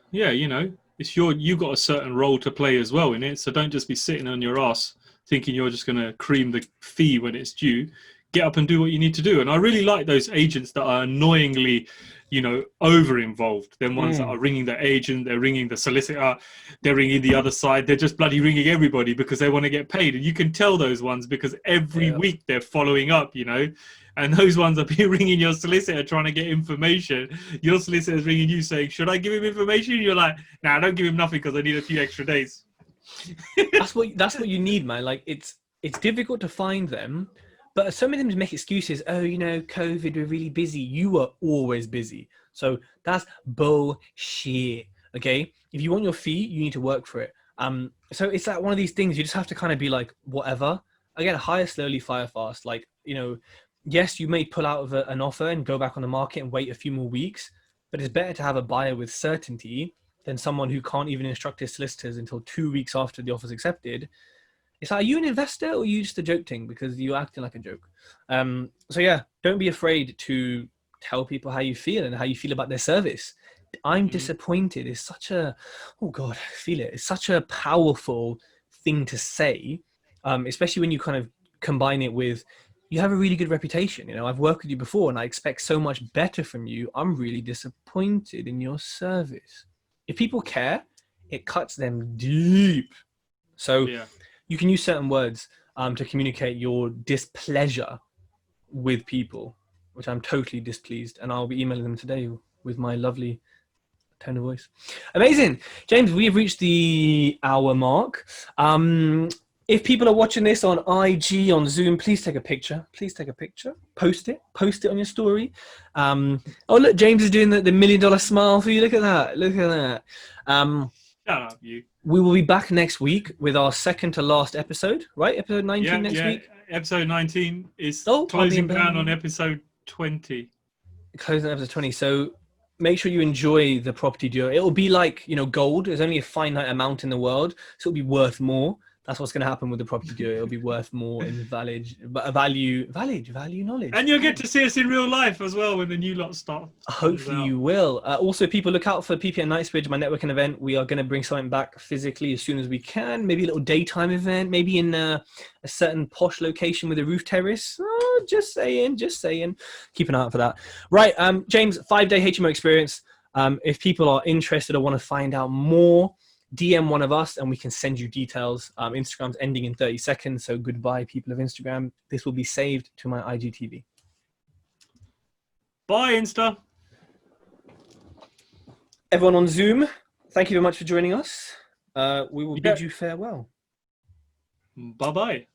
It's you got a certain role to play as well in it. So don't just be sitting on your ass thinking you're just going to cream the fee when it's due. Get up and do what you need to do. And I really like those agents that are annoyingly, over involved. Them ones that are ringing the agent, they're ringing the solicitor, they're ringing the other side. They're just bloody ringing everybody because they want to get paid. And you can tell those ones because every week they're following up, and those ones are ringing your solicitor trying to get information. Your solicitor's ringing you saying, should I give him information? You're like, nah, don't give him nothing because I need a few extra days. That's what you need, man. Like, it's difficult to find them. But so many of them make excuses. Oh, COVID, we're really busy. You were always busy. So that's bullshit. Okay. If you want your fee, you need to work for it. So it's like one of these things, you just have to kind of be like, whatever. Again, hire slowly, fire fast. Like, yes, you may pull out of an offer and go back on the market and wait a few more weeks, but it's better to have a buyer with certainty than someone who can't even instruct his solicitors until 2 weeks after the offer's accepted. It's like, are you an investor or are you just a joke thing because you're acting like a joke? So yeah, don't be afraid to tell people how you feel and how you feel about their service. I'm disappointed. It's such a, oh God, I feel it. It's such a powerful thing to say, especially when you kind of combine it with, you have a really good reputation. I've worked with you before and I expect so much better from you. I'm really disappointed in your service. If people care, it cuts them deep. So you can use certain words to communicate your displeasure with people, which I'm totally displeased. And I'll be emailing them today with my lovely tone of voice. Amazing. James, we have reached the hour mark. If people are watching this on IG, on Zoom, please take a picture. Please take a picture. Post it on your story. Oh, look, James is doing the $1 million smile for you. Look at that. Look at that. Shut up, you. We will be back next week with our second to last episode, right? Episode 19 next week. Episode 19 is closing down on episode 20. Closing on episode 20. So make sure you enjoy the property deal. It will be like, gold. There's only a finite amount in the world, so it'll be worth more. That's what's going to happen with the property deal. It'll be worth more in value knowledge. And you'll get to see us in real life as well when the new lot starts. Hopefully you will. Also, people, look out for PP and Knightsbridge, my networking event. We are going to bring something back physically as soon as we can. Maybe a little daytime event, maybe in a certain posh location with a roof terrace. Oh, just saying. Keep an eye out for that. Right, James, 5-day HMO experience. If people are interested or want to find out more, DM one of us and we can send you details. Instagram's ending in 30 seconds. So goodbye, people of Instagram. This will be saved to my IGTV. Bye, Insta. Everyone on Zoom, thank you very much for joining us. We will bid you farewell. Bye-bye.